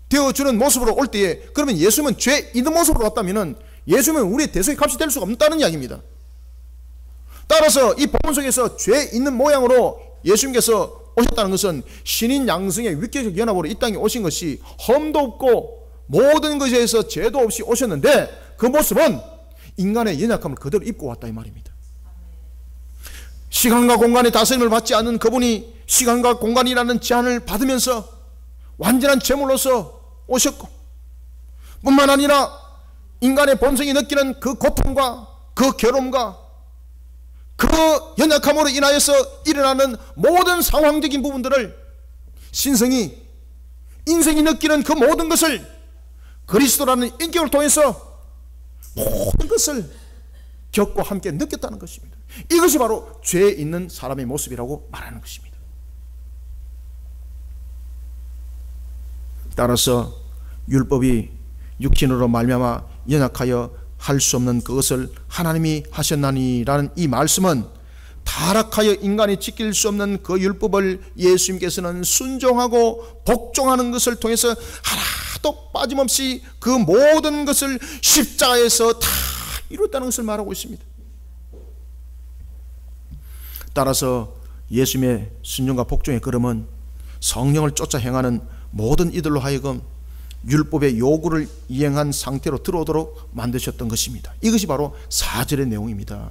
되어주는 모습으로 올 때에 그러면 예수님은 죄 있는 모습으로 왔다면 예수님은 우리의 대속의 값이 될 수가 없다는 이야기입니다. 따라서 이 본문 속에서 죄 있는 모양으로 예수님께서 오셨다는 것은 신인 양성의 위격적 연합으로 이 땅에 오신 것이 험도 없고 모든 것에서 죄도 없이 오셨는데 그 모습은 인간의 연약함을 그대로 입고 왔다 이 말입니다. 시간과 공간의 다스림을 받지 않는 그분이 시간과 공간이라는 제한을 받으면서 완전한 제물로서 오셨고 뿐만 아니라 인간의 본성이 느끼는 그 고통과 그 괴로움과 그 연약함으로 인하여서 일어나는 모든 상황적인 부분들을 신성이 인생이 느끼는 그 모든 것을 그리스도라는 인격을 통해서 모든 것을 겪고 함께 느꼈다는 것입니다. 이것이 바로 죄 있는 사람의 모습이라고 말하는 것입니다. 따라서 율법이 육신으로 말미암아 연약하여 할 수 없는 그것을 하나님이 하셨나니라는 이 말씀은 타락하여 인간이 지킬 수 없는 그 율법을 예수님께서는 순종하고 복종하는 것을 통해서 하나도 빠짐없이 그 모든 것을 십자가에서 다 이뤘다는 것을 말하고 있습니다. 따라서 예수님의 순종과 복종의 걸음은 성령을 쫓아 행하는 모든 이들로 하여금 율법의 요구를 이행한 상태로 들어오도록 만드셨던 것입니다. 이것이 바로 4절의 내용입니다.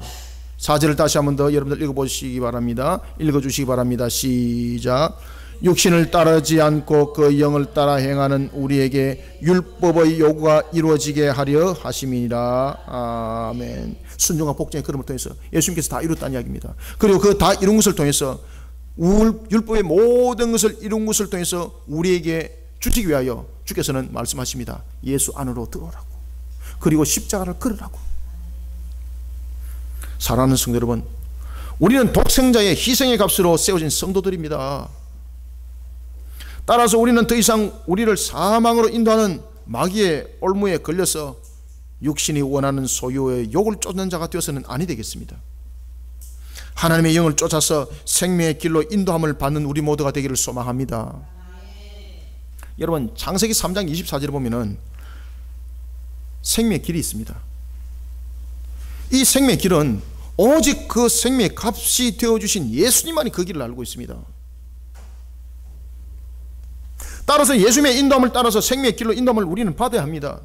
4절을 다시 한 번 더 여러분들 읽어보시기 바랍니다. 읽어주시기 바랍니다. 시작. 육신을 따르지 않고 그 영을 따라 행하는 우리에게 율법의 요구가 이루어지게 하려 하심이니라. 아멘. 순종과 복종의 걸음을 통해서 예수님께서 다 이뤘다는 이야기입니다. 그리고 그 다 이룬 것을 통해서 율법의 모든 것을 이룬 것을 통해서 우리에게 주시기 위하여 주께서는 말씀하십니다. 예수 안으로 들어오라고. 그리고 십자가를 걸으라고. 사랑하는 성도 여러분, 우리는 독생자의 희생의 값으로 세워진 성도들입니다. 따라서 우리는 더 이상 우리를 사망으로 인도하는 마귀의 올무에 걸려서 육신이 원하는 소유의 욕을 쫓는 자가 되어서는 아니 되겠습니다. 하나님의 영을 쫓아서 생명의 길로 인도함을 받는 우리 모두가 되기를 소망합니다. 여러분, 창세기 3장 24절에 보면은 생명의 길이 있습니다. 이 생명의 길은 오직 그 생명의 값이 되어주신 예수님만이 그 길을 알고 있습니다. 따라서 예수님의 인도함을 따라서 생명의 길로 인도함을 우리는 받아야 합니다.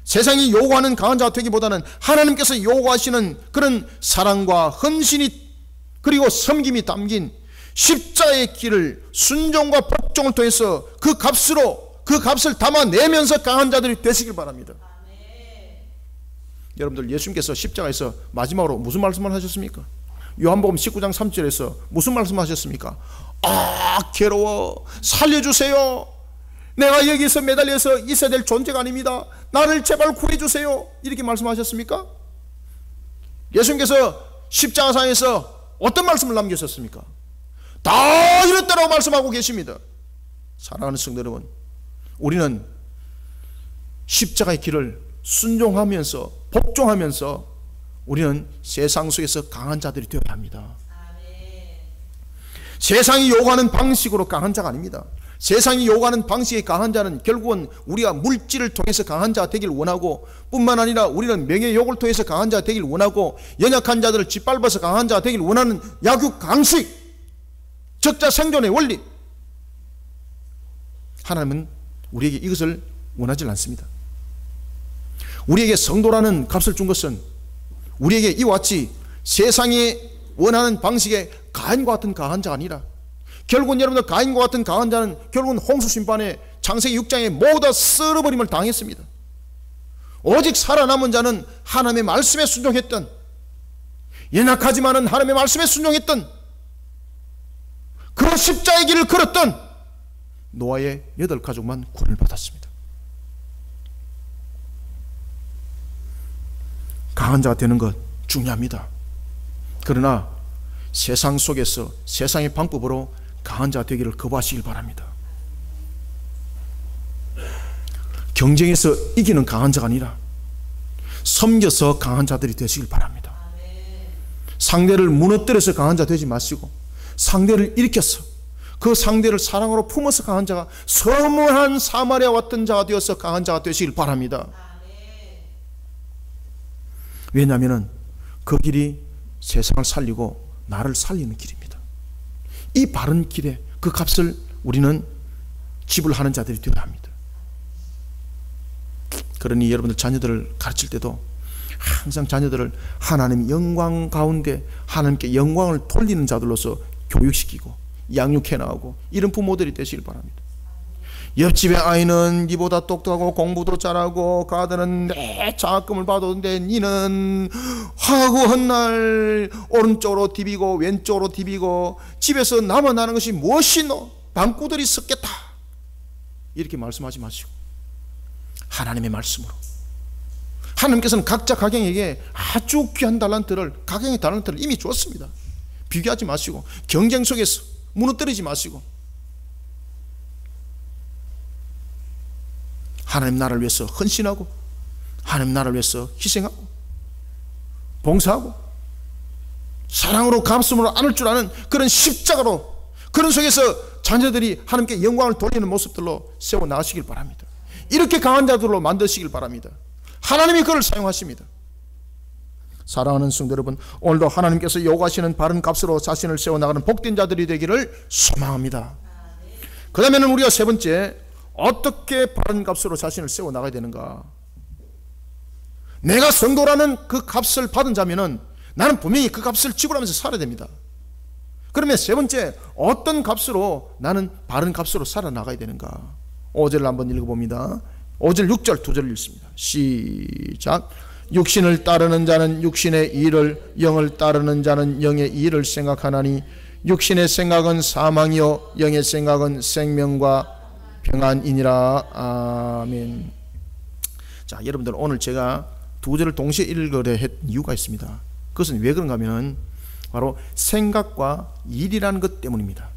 세상이 요구하는 강한 자가 되기보다는 하나님께서 요구하시는 그런 사랑과 헌신이 그리고 섬김이 담긴 십자의 길을 순종과 복종을 통해서 그 값을 담아내면서 강한 자들이 되시길 바랍니다. 여러분들, 예수님께서 십자가에서 마지막으로 무슨 말씀을 하셨습니까? 요한복음 19장 3절에서 무슨 말씀하셨습니까? 아, 괴로워, 살려주세요. 내가 여기서 매달려서 있어야 될 존재가 아닙니다. 나를 제발 구해주세요. 이렇게 말씀하셨습니까? 예수님께서 십자가상에서 어떤 말씀을 남기셨습니까? 다 이렇다라고 말씀하고 계십니다. 사랑하는 성도 여러분, 우리는 십자가의 길을 순종하면서 복종하면서 우리는 세상 속에서 강한 자들이 되어야 합니다. 세상이 요구하는 방식으로 강한 자가 아닙니다. 세상이 요구하는 방식의 강한 자는 결국은 우리가 물질을 통해서 강한 자가 되길 원하고, 뿐만 아니라 우리는 명예욕을 통해서 강한 자가 되길 원하고, 연약한 자들을 짓밟아서 강한 자가 되길 원하는 약육강식, 적자 생존의 원리. 하나님은 우리에게 이것을 원하지 않습니다. 우리에게 성도라는 값을 준 것은 우리에게 이와 같이 세상이 원하는 방식의 가인과 같은 강한 자가 아니라, 결국은 여러분들, 가인과 같은 강한 자는 결국은 홍수 심판에 창세기 6장에 모두 다 쓸어버림을 당했습니다. 오직 살아남은 자는 하나님의 말씀에 순종했던, 연약하지만은 하나님의 말씀에 순종했던, 그 십자의 길을 걸었던 노아의 8가족만 구원을 받았습니다. 강한 자가 되는 것 중요합니다. 그러나 세상 속에서 세상의 방법으로 강한 자가 되기를 거부하시길 바랍니다. 경쟁에서 이기는 강한 자가 아니라 섬겨서 강한 자들이 되시길 바랍니다. 상대를 무너뜨려서 강한 자 되지 마시고, 상대를 일으켜서 그 상대를 사랑으로 품어서 강한 자가, 서무한 사마리아 같은 자가 되어서 강한 자가 되시길 바랍니다. 왜냐하면 그 길이 세상을 살리고 나를 살리는 길입니다. 이 바른 길에 그 값을 우리는 지불하는 자들이 되어야 합니다. 그러니 여러분들 자녀들을 가르칠 때도 항상 자녀들을 하나님 영광 가운데 하나님께 영광을 돌리는 자들로서 교육시키고 양육해 나가고, 이런 부모들이 되시길 바랍니다. 옆집의 아이는 니보다 똑똑하고 공부도 잘하고 가드는 내 장학금을 받았는데 니는 하고 헛날 오른쪽으로 디비고 왼쪽으로 디비고 집에서 남아나는 것이 무엇이노? 방구들이 섞겠다. 이렇게 말씀하지 마시고 하나님의 말씀으로, 하나님께서는 각자 가정에게 아주 귀한 달란트를, 가정의 달란트를 이미 주었습니다. 비교하지 마시고, 경쟁 속에서 무너뜨리지 마시고, 하나님 나라를 위해서 헌신하고, 하나님 나라를 위해서 희생하고, 봉사하고, 사랑으로 감싸움으로 안을 줄 아는 그런 십자가로, 그런 속에서 자녀들이 하나님께 영광을 돌리는 모습들로 세워나가시길 바랍니다. 이렇게 강한 자들로 만드시길 바랍니다. 하나님이 그를 사용하십니다. 사랑하는 성도 여러분, 오늘도 하나님께서 요구하시는 바른 값으로 자신을 세워나가는 복된 자들이 되기를 소망합니다. 그 다음에는 우리가 세 번째, 어떻게 바른 값으로 자신을 세워나가야 되는가? 내가 성도라는 그 값을 받은 자면은 나는 분명히 그 값을 지불하면서 살아야 됩니다. 그러면 세 번째, 어떤 값으로 나는 바른 값으로 살아나가야 되는가? 5절을 한번 읽어봅니다. 5절 6절 두 절을 읽습니다. 시작. 육신을 따르는 자는 육신의 일을, 영을 따르는 자는 영의 일을 생각하나니 육신의 생각은 사망이요 영의 생각은 생명과 평안이니라. 아멘. 자, 여러분들, 오늘 제가 두 절을 동시에 읽으려 했 이유가 있습니다. 그것은 왜 그런가 하면 바로 생각과 일이라는 것 때문입니다.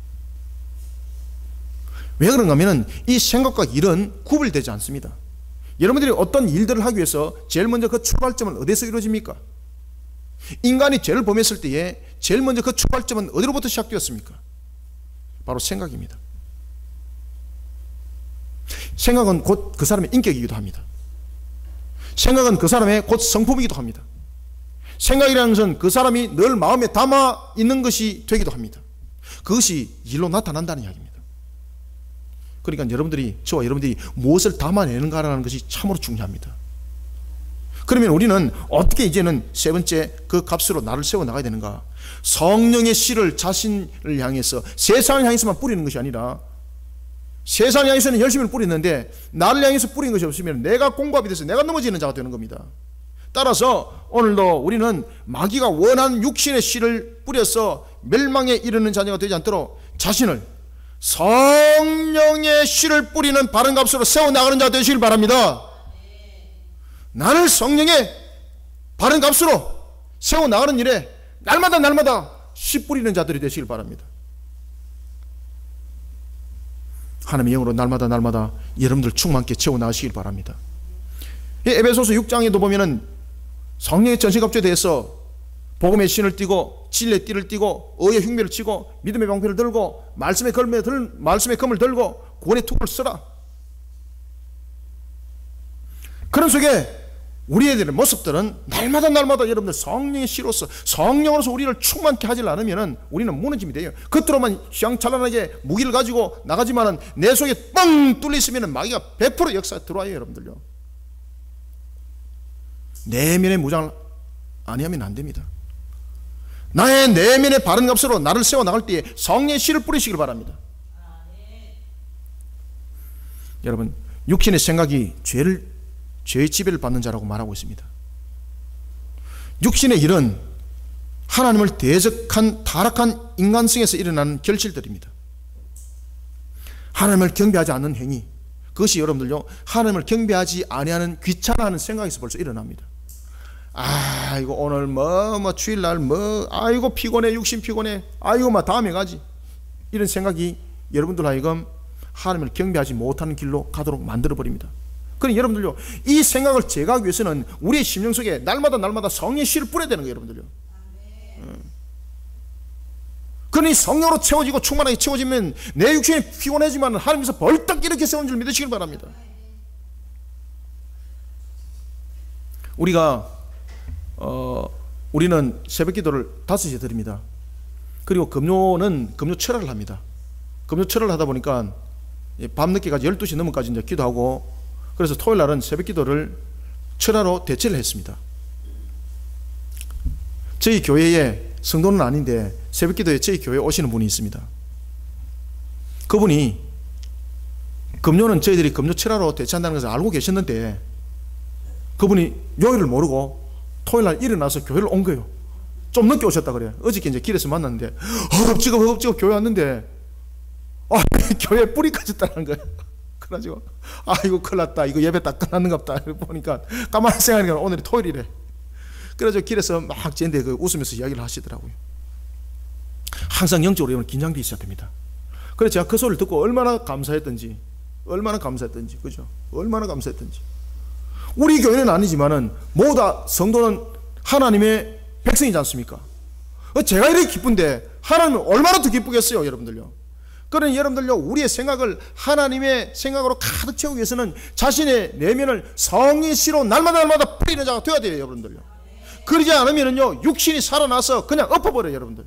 왜 그런가 하면 이 생각과 일은 구별되지 않습니다. 여러분들이 어떤 일들을 하기 위해서 제일 먼저 그 출발점은 어디서 이루어집니까? 인간이 죄를 범했을 때에 제일 먼저 그 출발점은 어디로부터 시작되었습니까? 바로 생각입니다. 생각은 곧 그 사람의 인격이기도 합니다. 생각은 그 사람의 곧 성품이기도 합니다. 생각이라는 것은 그 사람이 늘 마음에 담아 있는 것이 되기도 합니다. 그것이 일로 나타난다는 이야기입니다. 그러니까 여러분들이, 저와 여러분들이 무엇을 담아내는가라는 것이 참으로 중요합니다. 그러면 우리는 어떻게 이제는 세 번째 그 값으로 나를 세워나가야 되는가? 성령의 씨를 자신을 향해서, 세상을 향해서만 뿌리는 것이 아니라, 세상을 향해서는 열심히 뿌리는데 나를 향해서 뿌리는 것이 없으면 내가 공밥이 돼서 내가 넘어지는 자가 되는 겁니다. 따라서 오늘도 우리는 마귀가 원하는 육신의 씨를 뿌려서 멸망에 이르는 자녀가 되지 않도록 자신을 성령의 씨를 뿌리는 바른 값으로 세워나가는 자 되시길 바랍니다. 나를 성령의 바른 값으로 세워나가는 일에 날마다 씨 뿌리는 자들이 되시길 바랍니다. 하나님의 영으로 날마다 여러분들 충만케 채워나가시길 바랍니다. 에베소서 6장에도 보면은 성령의 전신갑주에 대해서 복음의 신을 띠고 진리의 띠를 띠고 의의 흉배를 치고 믿음의 방패를 들고 말씀의 검을 들고 구원의 투구를 쓰라. 그런 속에 우리에 대한 모습들은 날마다 여러분들 성령의 씨로서 성령으로서 우리를 충만케 하지 않으면 우리는 무너짐이 돼요. 겉으로만 휘황찬란하게 무기를 가지고 나가지만은 내 속에 뻥 뚫려 있으면 마귀가 100% 역사에 들어와요. 여러분들요, 내면의 무장을 아니하면 안 됩니다. 나의 내면의 바른 값으로 나를 세워나갈 때에 성령의 씨를 뿌리시길 바랍니다. 여러분, 육신의 생각이 죄의 지배를 받는 자라고 말하고 있습니다. 육신의 일은 하나님을 대적한 타락한 인간성에서 일어나는 결실들입니다. 하나님을 경배하지 않는 행위, 그것이 여러분들요, 하나님을 경배하지 아니하는 귀찮아하는 생각에서 벌써 일어납니다. 이거 오늘 주일날 아이고 피곤해, 육신 피곤해, 아이고 다음에 가지, 이런 생각이 여러분들 하여금 하나님을 경배하지 못하는 길로 가도록 만들어 버립니다. 그러니 여러분들요, 이 생각을 제거하기 위해서는 우리의 심령 속에 날마다 성령의 씨를 뿌려야 되는 거예요. 여러분들요. 그러니 성령으로 채워지고 충만하게 채워지면 내 육신이 피곤하지만 하나님께서 벌떡 일으켜 세운 줄 믿으시길 바랍니다. 우리는 새벽 기도를 5시에 드립니다. 그리고 금요는 금요 철야를 합니다. 금요 철야를 하다 보니까 밤늦게까지 12시 넘어까지 이제 기도하고, 그래서 토요일 날은 새벽 기도를 철야로 대체를 했습니다. 저희 교회에 성도는 아닌데 새벽 기도에 저희 교회에 오시는 분이 있습니다. 그분이 금요는 저희들이 금요 철야로 대체한다는 것을 알고 계셨는데 그분이 요일을 모르고 토요일 날 일어나서 교회를 온 거예요. 좀 늦게 오셨다 그래요. 어저께 이제 길에서 만났는데 허겁지겁 교회 왔는데 교회에 뿌리 까졌다는 거예요. 그래가지고 이거 큰일 났다, 이거 예배 딱 끝났는갑다 보니까 가만히 생각하니까 오늘이 토요일이래. 그래가지고 길에서 막 저한테 웃으면서 이야기를 하시더라고요. 항상 영적으로 긴장되기 시작됩니다. 그래서 제가 그 소리를 듣고 얼마나 감사했던지, 그죠? 얼마나 감사했던지. 우리 교회는 아니지만은 모두 성도는 하나님의 백성이지 않습니까? 제가 이렇게 기쁜데 하나님은 얼마나 더 기쁘겠어요, 여러분들요. 그러니 여러분들요, 우리의 생각을 하나님의 생각으로 가득 채우기 위해서는 자신의 내면을 성의 씨로 날마다 뿌리는 자가 되어야 돼요, 여러분들요. 그러지 않으면요, 육신이 살아나서 그냥 엎어버려요, 여러분들.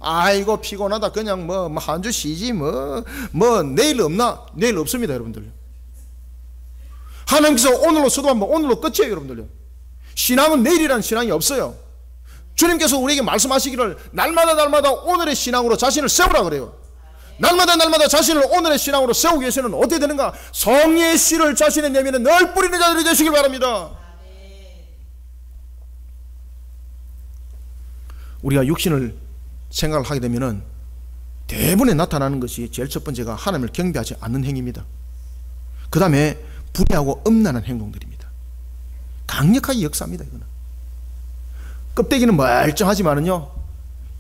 아이고 피곤하다, 그냥 한 주 쉬지, 내일 없나? 내일 없습니다, 여러분들. 하나님께서 오늘로 서도하면 오늘로 끝이에요, 여러분들. 신앙은 내일이라는 신앙이 없어요. 주님께서 우리에게 말씀하시기를 날마다 오늘의 신앙으로 자신을 세우라 그래요. 날마다 자신을 오늘의 신앙으로 세우기 위해서는 어떻게 되는가? 성령의 씨를 자신의 내면에 늘 뿌리는 자들이 되시길 바랍니다. 우리가 육신을 생각을 하게 되면은 대부분에 나타나는 것이 제일 첫 번째가 하나님을 경배하지 않는 행위입니다. 그 다음에 불의하고 음란한 행동들입니다. 강력하게 역사합니다. 이거는 껍데기는 멀쩡하지만은요,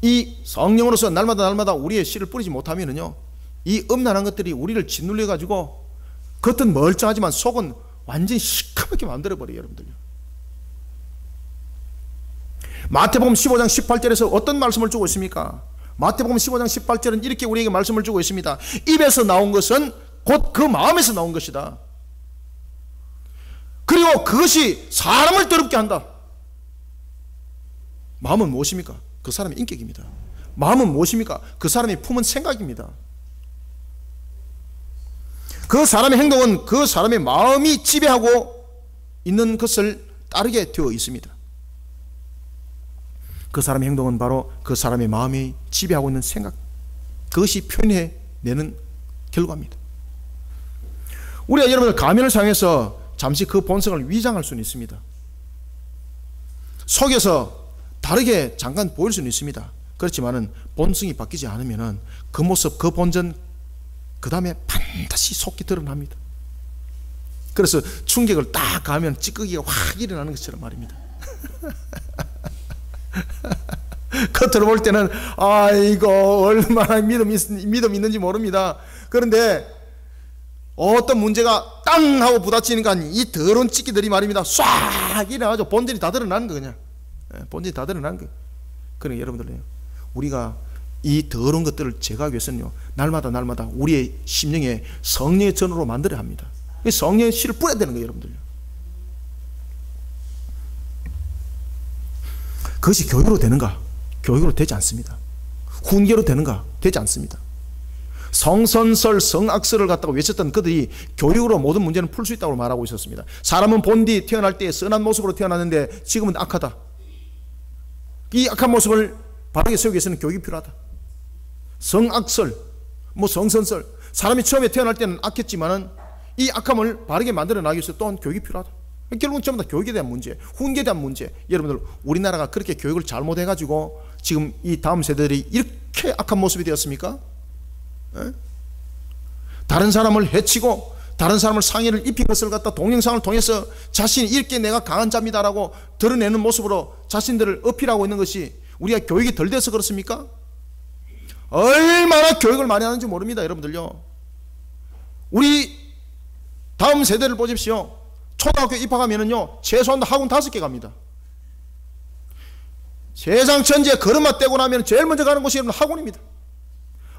이 성령으로서 날마다 우리의 씨를 뿌리지 못하면은요, 이 음란한 것들이 우리를 짓눌려 가지고 겉은 멀쩡하지만 속은 완전히 시커멓게 만들어 버려요, 여러분들요. 마태복음 15장 18절에서 어떤 말씀을 주고 있습니까? 마태복음 15장 18절은 이렇게 우리에게 말씀을 주고 있습니다. 입에서 나온 것은 곧 그 마음에서 나온 것이다. 그리고 그것이 사람을 더럽게 한다. 마음은 무엇입니까? 그 사람의 인격입니다. 마음은 무엇입니까? 그 사람이 품은 생각입니다. 그 사람의 행동은 그 사람의 마음이 지배하고 있는 것을 따르게 되어 있습니다. 그 사람의 행동은 바로 그 사람의 마음이 지배하고 있는 생각, 그것이 표현해내는 결과입니다. 우리가 여러분들 가면을 사용해서 잠시 그 본성을 위장할 수는 있습니다. 속에서 다르게 잠깐 보일 수는 있습니다. 그렇지만은 본성이 바뀌지 않으면은 그 모습, 그 본전, 그 다음에 반드시 속이 드러납니다. 그래서 충격을 딱 가면 찌꺼기가 확 일어나는 것처럼 말입니다. 겉으로 볼 때는 아이고 얼마나 믿음 있는지 모릅니다. 그런데 어떤 문제가 땅 하고 부딪히니까 이 더러운 찌끼들이 말입니다 싹 일어나죠. 본질이 다 드러나는 거. 그냥 본질이 다 드러나는 거. 그러니까 여러분들, 우리가 이 더러운 것들을 제거하기 위해서는요, 날마다 우리의 심령에 성령의 전으로 만들어야 합니다. 성령의 씨를 뿌려야 되는 거예요, 여러분들. 그것이 교육으로 되는가? 교육으로 되지 않습니다. 훈계로 되는가? 되지 않습니다. 성선설, 성악설을 갖다가 외쳤던 그들이 교육으로 모든 문제는 풀 수 있다고 말하고 있었습니다. 사람은 본디 태어날 때 선한 모습으로 태어났는데 지금은 악하다. 이 악한 모습을 바르게 세우기 위해서는 교육이 필요하다. 성악설, 성선설, 사람이 처음에 태어날 때는 악했지만은 이 악함을 바르게 만들어나기 위해서 또한 교육이 필요하다. 결국은 전부 다 교육에 대한 문제, 훈계에 대한 문제. 여러분들, 우리나라가 그렇게 교육을 잘못해가지고 지금 이 다음 세대들이 이렇게 악한 모습이 되었습니까? 다른 사람을 해치고 다른 사람을 상해를 입힌 것을 갖다 동영상을 통해서 자신이 이렇게 내가 강한 자입니다라고 드러내는 모습으로 자신들을 어필하고 있는 것이 우리가 교육이 덜 돼서 그렇습니까? 얼마나 교육을 많이 하는지 모릅니다, 여러분들요. 우리 다음 세대를 보십시오. 초등학교 입학하면은요, 최소한 학원 5개 갑니다. 세상 천지에 걸음마 떼고 나면 제일 먼저 가는 곳이 여러분 학원입니다.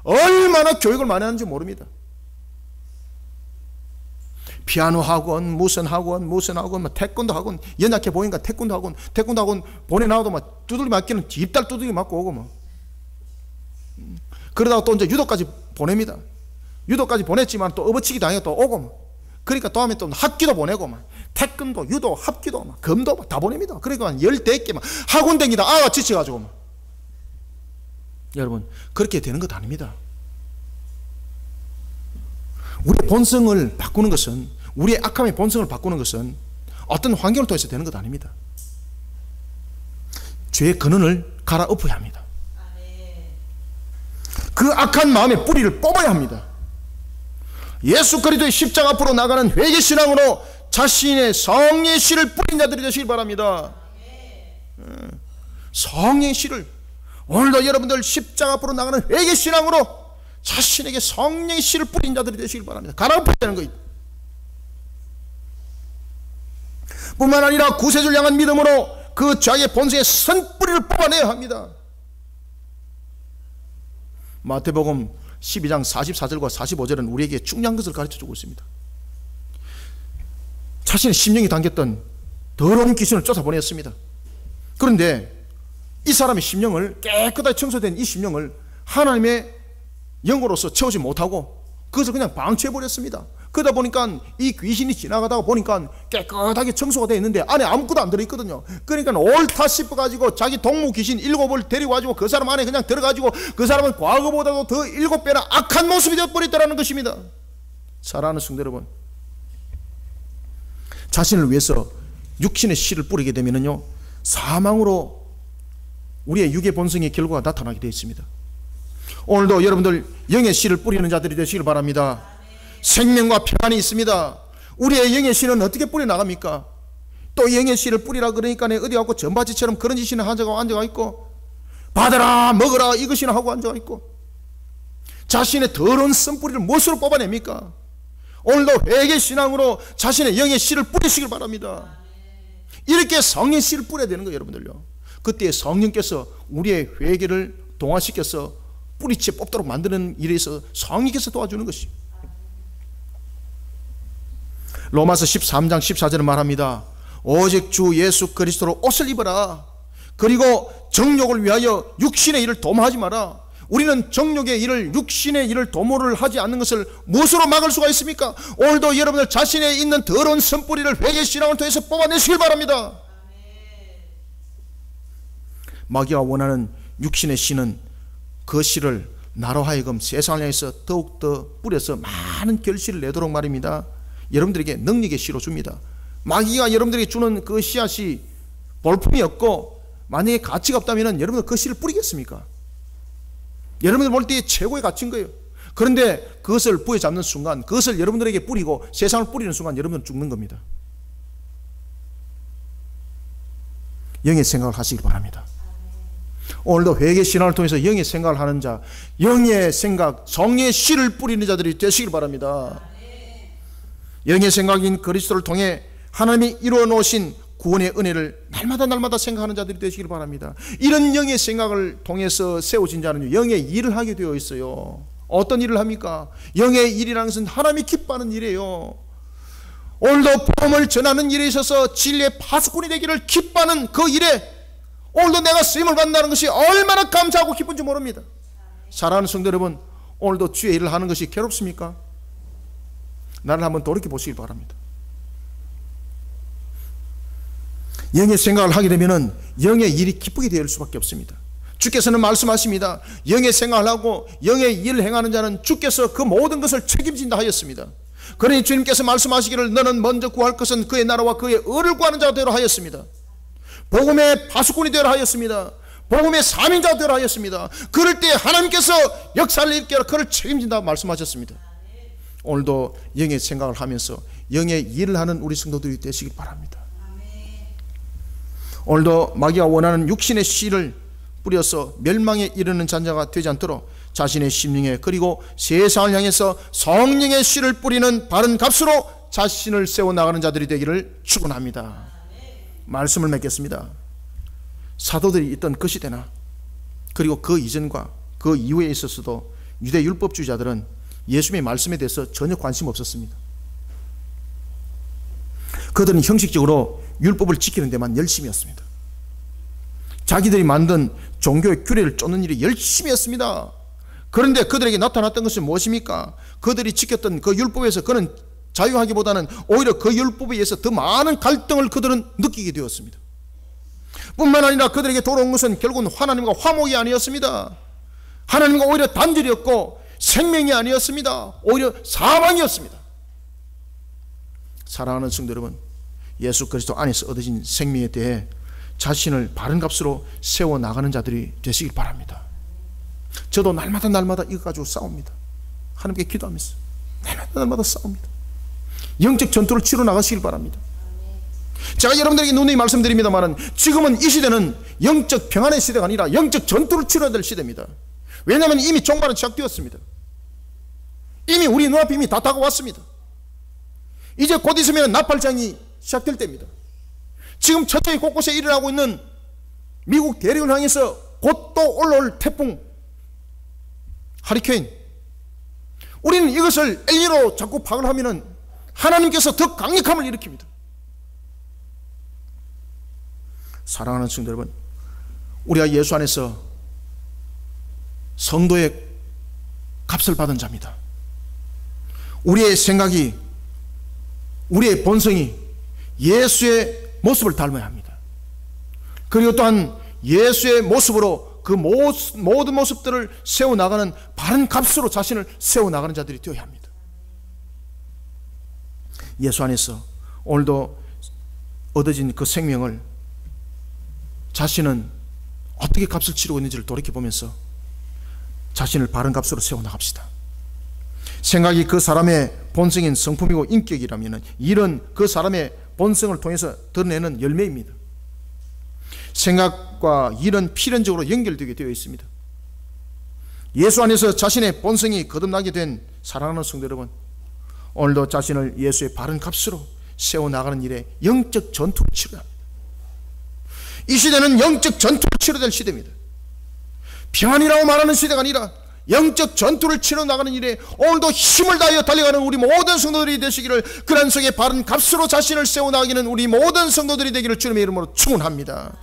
얼마나 교육을 많이 하는지 모릅니다. 피아노 학원, 무슨 학원, 태권도 학원, 연약해 보이니까 태권도 학원 보내놔도 막 두들기 맞기는 뒷달 두들기 맞고 오고 막. 그러다가 또 이제 유도까지 보냅니다. 유도까지 보냈지만 또 업어치기 당해서 또 오고 막. 그러니까 다음에 또 합기도 보내고 막. 태권도, 유도, 합기도 막, 검도 막 다 보냅니다. 그러니까 14개 막 학원 댕기다 아가 지쳐가지고 막. 여러분, 그렇게 되는 것 아닙니다. 우리의 본성을 바꾸는 것은, 우리의 악함의 본성을 바꾸는 것은 어떤 환경을 통해서 되는 것 아닙니다. 죄의 근원을 갈아엎어야 합니다. 그 악한 마음의 뿌리를 뽑아야 합니다. 예수 그리스도의 십자가 앞으로 나가는 회개신앙으로 자신의 성령의 씨를 뿌린 자들이 되시길 바랍니다. 성령의 씨를, 오늘도 여러분들 십자가 앞으로 나가는 회개신앙으로 자신에게 성령의 씨를 뿌린 자들이 되시길 바랍니다. 갈아엎어야 되는 거예요. 뿐만 아니라 구세주를 향한 믿음으로 그 자기의 본성의 선뿌리를 뽑아내야 합니다. 마태복음 12장 44절과 45절은 우리에게 중요한 것을 가르쳐주고 있습니다. 자신의 심령이 담겼던 더러운 귀신을 쫓아보냈습니다. 그런데 이 사람의 심령을, 깨끗하게 청소된 이 심령을 하나님의 영으로서 채우지 못하고 그것을 그냥 방치해버렸습니다. 그러다 보니까 이 귀신이 지나가다가 보니까 깨끗하게 청소가 되어 있는데 안에 아무것도 안 들어있거든요. 그러니까 옳다 싶어가지고 자기 동무 귀신 7을 데리고가지고 그 사람 안에 그냥 들어가지고 그 사람은 과거보다도 더 7배나 악한 모습이 되어버렸다는 것입니다. 사랑하는 성도 여러분, 자신을 위해서 육신의 씨를 뿌리게 되면요, 사망으로 우리의 육의 본성의 결과가 나타나게 되어 있습니다. 오늘도 여러분들 영의 씨를 뿌리는 자들이 되시길 바랍니다. 생명과 평안이 있습니다. 우리의 영의 씨는 어떻게 뿌려 나갑니까? 또 영의 씨를 뿌리라 그러니까 어디 가고 전바지처럼 그런 짓이나 앉아가 있고, 받아라 먹어라 이것이나 하고 앉아가 있고, 자신의 더러운 쓴뿌리를 무엇으로 뽑아냅니까? 오늘도 회개신앙으로 자신의 영의 씨를 뿌리시길 바랍니다. 이렇게 성령의 씨를 뿌려야 되는 거예요, 여러분들요. 그때 성령께서 우리의 회개를 동화시켜서 뿌리채 뽑도록 만드는 일에 있어서 성령께서 도와주는 것이죠. 로마서 13장 14절은 말합니다. 오직 주 예수 그리스도로 옷을 입어라. 그리고 정욕을 위하여 육신의 일을 도모하지 마라. 우리는 정욕의 일을, 육신의 일을 도모를 하지 않는 것을 무엇으로 막을 수가 있습니까? 오늘도 여러분들 자신에 있는 더러운 선뿌리를 회개신앙을 통해서 뽑아내시길 바랍니다. 마귀가 원하는 육신의 씨는 그 씨를 나로 하여금 세상을 향해서 더욱더 뿌려서 많은 결실을 내도록 말입니다. 여러분들에게 능력의 씨로 줍니다. 마귀가 여러분들에게 주는 그 씨앗이 볼품이 없고 만약에 가치가 없다면 여러분들 그 씨를 뿌리겠습니까? 여러분들 볼 때 최고의 가치인 거예요. 그런데 그것을 부여잡는 순간, 그것을 여러분들에게 뿌리고 세상을 뿌리는 순간 여러분들은 죽는 겁니다. 영의 생각을 하시기 바랍니다. 오늘도 회개 신앙을 통해서 영의 생각을 하는 자, 영의 생각, 성령의 씨를 뿌리는 자들이 되시길 바랍니다. 영의 생각인 그리스도를 통해 하나님이 이루어 놓으신 구원의 은혜를 날마다 생각하는 자들이 되시길 바랍니다. 이런 영의 생각을 통해서 세워진 자는 영의 일을 하게 되어 있어요. 어떤 일을 합니까? 영의 일이라는 것은 하나님이 기뻐하는 일이에요. 오늘도 복음을 전하는 일에 있어서 진리의 파수꾼이 되기를 기뻐하는 그 일에 오늘도 내가 쓰임을 받는다는 것이 얼마나 감사하고 기쁜지 모릅니다. 사랑하는 성도 여러분, 오늘도 주의 일을 하는 것이 괴롭습니까? 나를 한번 돌이켜 보시길 바랍니다. 영의 생각을 하게 되면 영의 일이 기쁘게 될 수밖에 없습니다. 주께서는 말씀하십니다. 영의 생각을 하고 영의 일을 행하는 자는 주께서 그 모든 것을 책임진다 하였습니다. 그러니 주님께서 말씀하시기를 너는 먼저 구할 것은 그의 나라와 그의 의를 구하는 자가 되라 하였습니다. 복음의 파수꾼이 되라 하였습니다. 복음의 사명자가 되라 하였습니다. 그럴 때 하나님께서 역사를 일으켜 그를 책임진다고 말씀하셨습니다. 오늘도 영의 생각을 하면서 영의 일을 하는 우리 성도들이 되시길 바랍니다. 오늘도 마귀가 원하는 육신의 씨를 뿌려서 멸망에 이르는 잔자가 되지 않도록 자신의 심령에 그리고 세상을 향해서 성령의 씨를 뿌리는 바른 값으로 자신을 세워나가는 자들이 되기를 축원합니다. 말씀을 맺겠습니다. 사도들이 있던 그 시대나 그리고 그 이전과 그 이후에 있어서도 유대 율법주의자들은 예수님의 말씀에 대해서 전혀 관심 없었습니다. 그들은 형식적으로 율법을 지키는 데만 열심히 했습니다. 자기들이 만든 종교의 규례를 쫓는 일이 열심히 했습니다. 그런데 그들에게 나타났던 것은 무엇입니까? 그들이 지켰던 그 율법에서 그는 자유하기보다는 오히려 그 율법에 의해서 더 많은 갈등을 그들은 느끼게 되었습니다. 뿐만 아니라 그들에게 돌아온 것은 결국은 하나님과 화목이 아니었습니다. 하나님과 오히려 단절이었고 생명이 아니었습니다. 오히려 사망이었습니다. 사랑하는 성도 여러분, 예수 그리스도 안에서 얻어진 생명에 대해 자신을 바른 값으로 세워나가는 자들이 되시길 바랍니다. 저도 날마다 이거 가지고 싸웁니다. 하나님께 기도하면서 날마다 싸웁니다. 영적 전투를 치러 나가시길 바랍니다. 제가 여러분들에게 누누이 말씀드립니다만 지금은 이 시대는 영적 평안의 시대가 아니라 영적 전투를 치러야 될 시대입니다. 왜냐하면 이미 종말은 시작되었습니다. 이미 우리 눈앞에 이미 다 다가왔습니다. 이제 곧 있으면 나팔장이 시작될 때입니다. 지금 천천히 곳곳에 일어나고 있는 미국 대륙을 향해서 곧 또 올라올 태풍 하리케인, 우리는 이것을 엘니로 자꾸 파악을 하면 하나님께서 더 강력함을 일으킵니다. 사랑하는 성도 여러분, 우리가 예수 안에서 성도의 값을 받은 자입니다. 우리의 생각이, 우리의 본성이 예수의 모습을 닮아야 합니다. 그리고 또한 예수의 모습으로 그 모든 모습들을 세워나가는 바른 값으로 자신을 세워나가는 자들이 되어야 합니다. 예수 안에서 오늘도 얻어진 그 생명을 자신은 어떻게 값을 치르고 있는지를 돌이켜보면서 자신을 바른 값으로 세워나갑시다. 생각이 그 사람의 본성인 성품이고 인격이라면 일은 그 사람의 본성을 통해서 드러내는 열매입니다. 생각과 일은 필연적으로 연결되게 되어 있습니다. 예수 안에서 자신의 본성이 거듭나게 된 사랑하는 성도 여러분, 오늘도 자신을 예수의 바른 값으로 세워나가는 일에 영적 전투를 치러야 합니다. 이 시대는 영적 전투를 치러야 될 시대입니다. 평안이라고 말하는 시대가 아니라 영적 전투를 치러 나가는 일에 오늘도 힘을 다하여 달려가는 우리 모든 성도들이 되시기를, 그런 속에 바른 값으로 자신을 세워나가기는 우리 모든 성도들이 되기를 주님의 이름으로 축원합니다.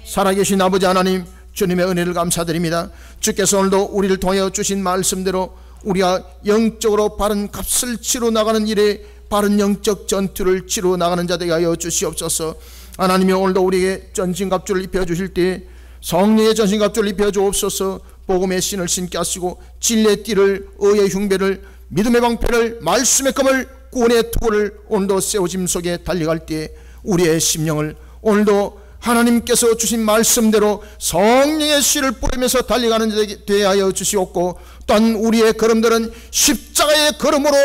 살아계신 아버지 하나님, 주님의 은혜를 감사드립니다. 주께서 오늘도 우리를 통하여 주신 말씀대로 우리가 영적으로 바른 값을 치러 나가는 일에 바른 영적 전투를 치러 나가는 자되게 하여 주시옵소서. 하나님이 오늘도 우리에게 전신갑주를 입혀주실 때 성령의 전신갑주를 입혀주옵소서. 복음의 신을 신게 하시고 진리의 띠를, 의의 흉배를, 믿음의 방패를, 말씀의 검을, 구원의 투구를 오늘도 세워짐 속에 달려갈 때 우리의 심령을 오늘도 하나님께서 주신 말씀대로 성령의 씨를 뿌리면서 달려가는 자 되게 하여 주시옵고, 또한 우리의 걸음들은 십자가의 걸음으로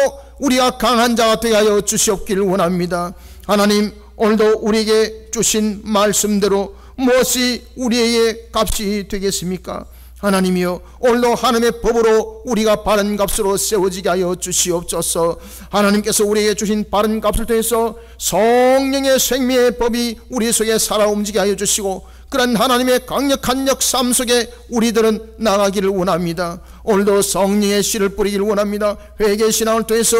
우리가 강한 자가 되게 하여 주시옵기를 원합니다. 하나님, 오늘도 우리에게 주신 말씀대로 무엇이 우리에게 값이 되겠습니까? 하나님이여, 오늘도 하나님의 법으로 우리가 바른 값으로 세워지게 하여 주시옵소서. 하나님께서 우리에게 주신 바른 값을 통해서 성령의 생명의 법이 우리 속에 살아 움직이게 하여 주시고, 그런 하나님의 강력한 역사함 속에 우리들은 나가기를 원합니다. 오늘도 성령의 씨를 뿌리기를 원합니다. 회개 신앙을 통해서,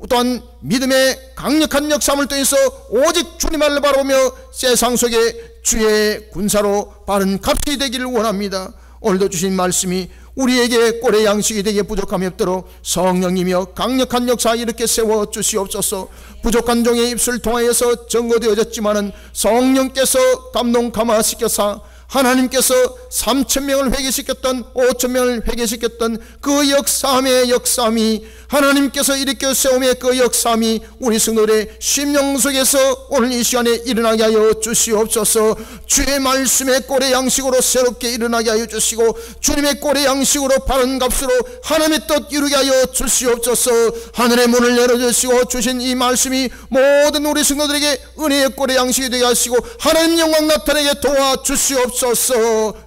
또한 믿음의 강력한 역사함을 통해서 오직 주님을 바라보며 세상 속에 주의 군사로 바른 값이 되기를 원합니다. 오늘도 주신 말씀이 우리에게 꼴의 양식이 되게 부족함이 없도록 성령이며 강력한 역사 이렇게 세워 주시옵소서. 부족한 종의 입술을 통하여서 증거되어졌지만은 성령께서 감동 감화시켜사 하나님께서 3,000명을 회개시켰던, 5,000명을 회개시켰던 그 역사함의 역사함이, 하나님께서 일으켜 세움의 그 역사함이 우리 성도들의 심령 속에서 오늘 이 시간에 일어나게 하여 주시옵소서. 주의 말씀의 꼴의 양식으로 새롭게 일어나게 하여 주시고, 주님의 꼴의 양식으로 바른 값으로 하나님의 뜻 이루게 하여 주시옵소서. 하늘의 문을 열어주시고 주신 이 말씀이 모든 우리 성도들에게 은혜의 꼴의 양식이 되게 하시고 하나님 영광 나타내게 도와주시옵소서.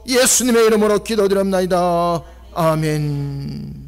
예수님의 이름으로 기도드립니다. 아멘.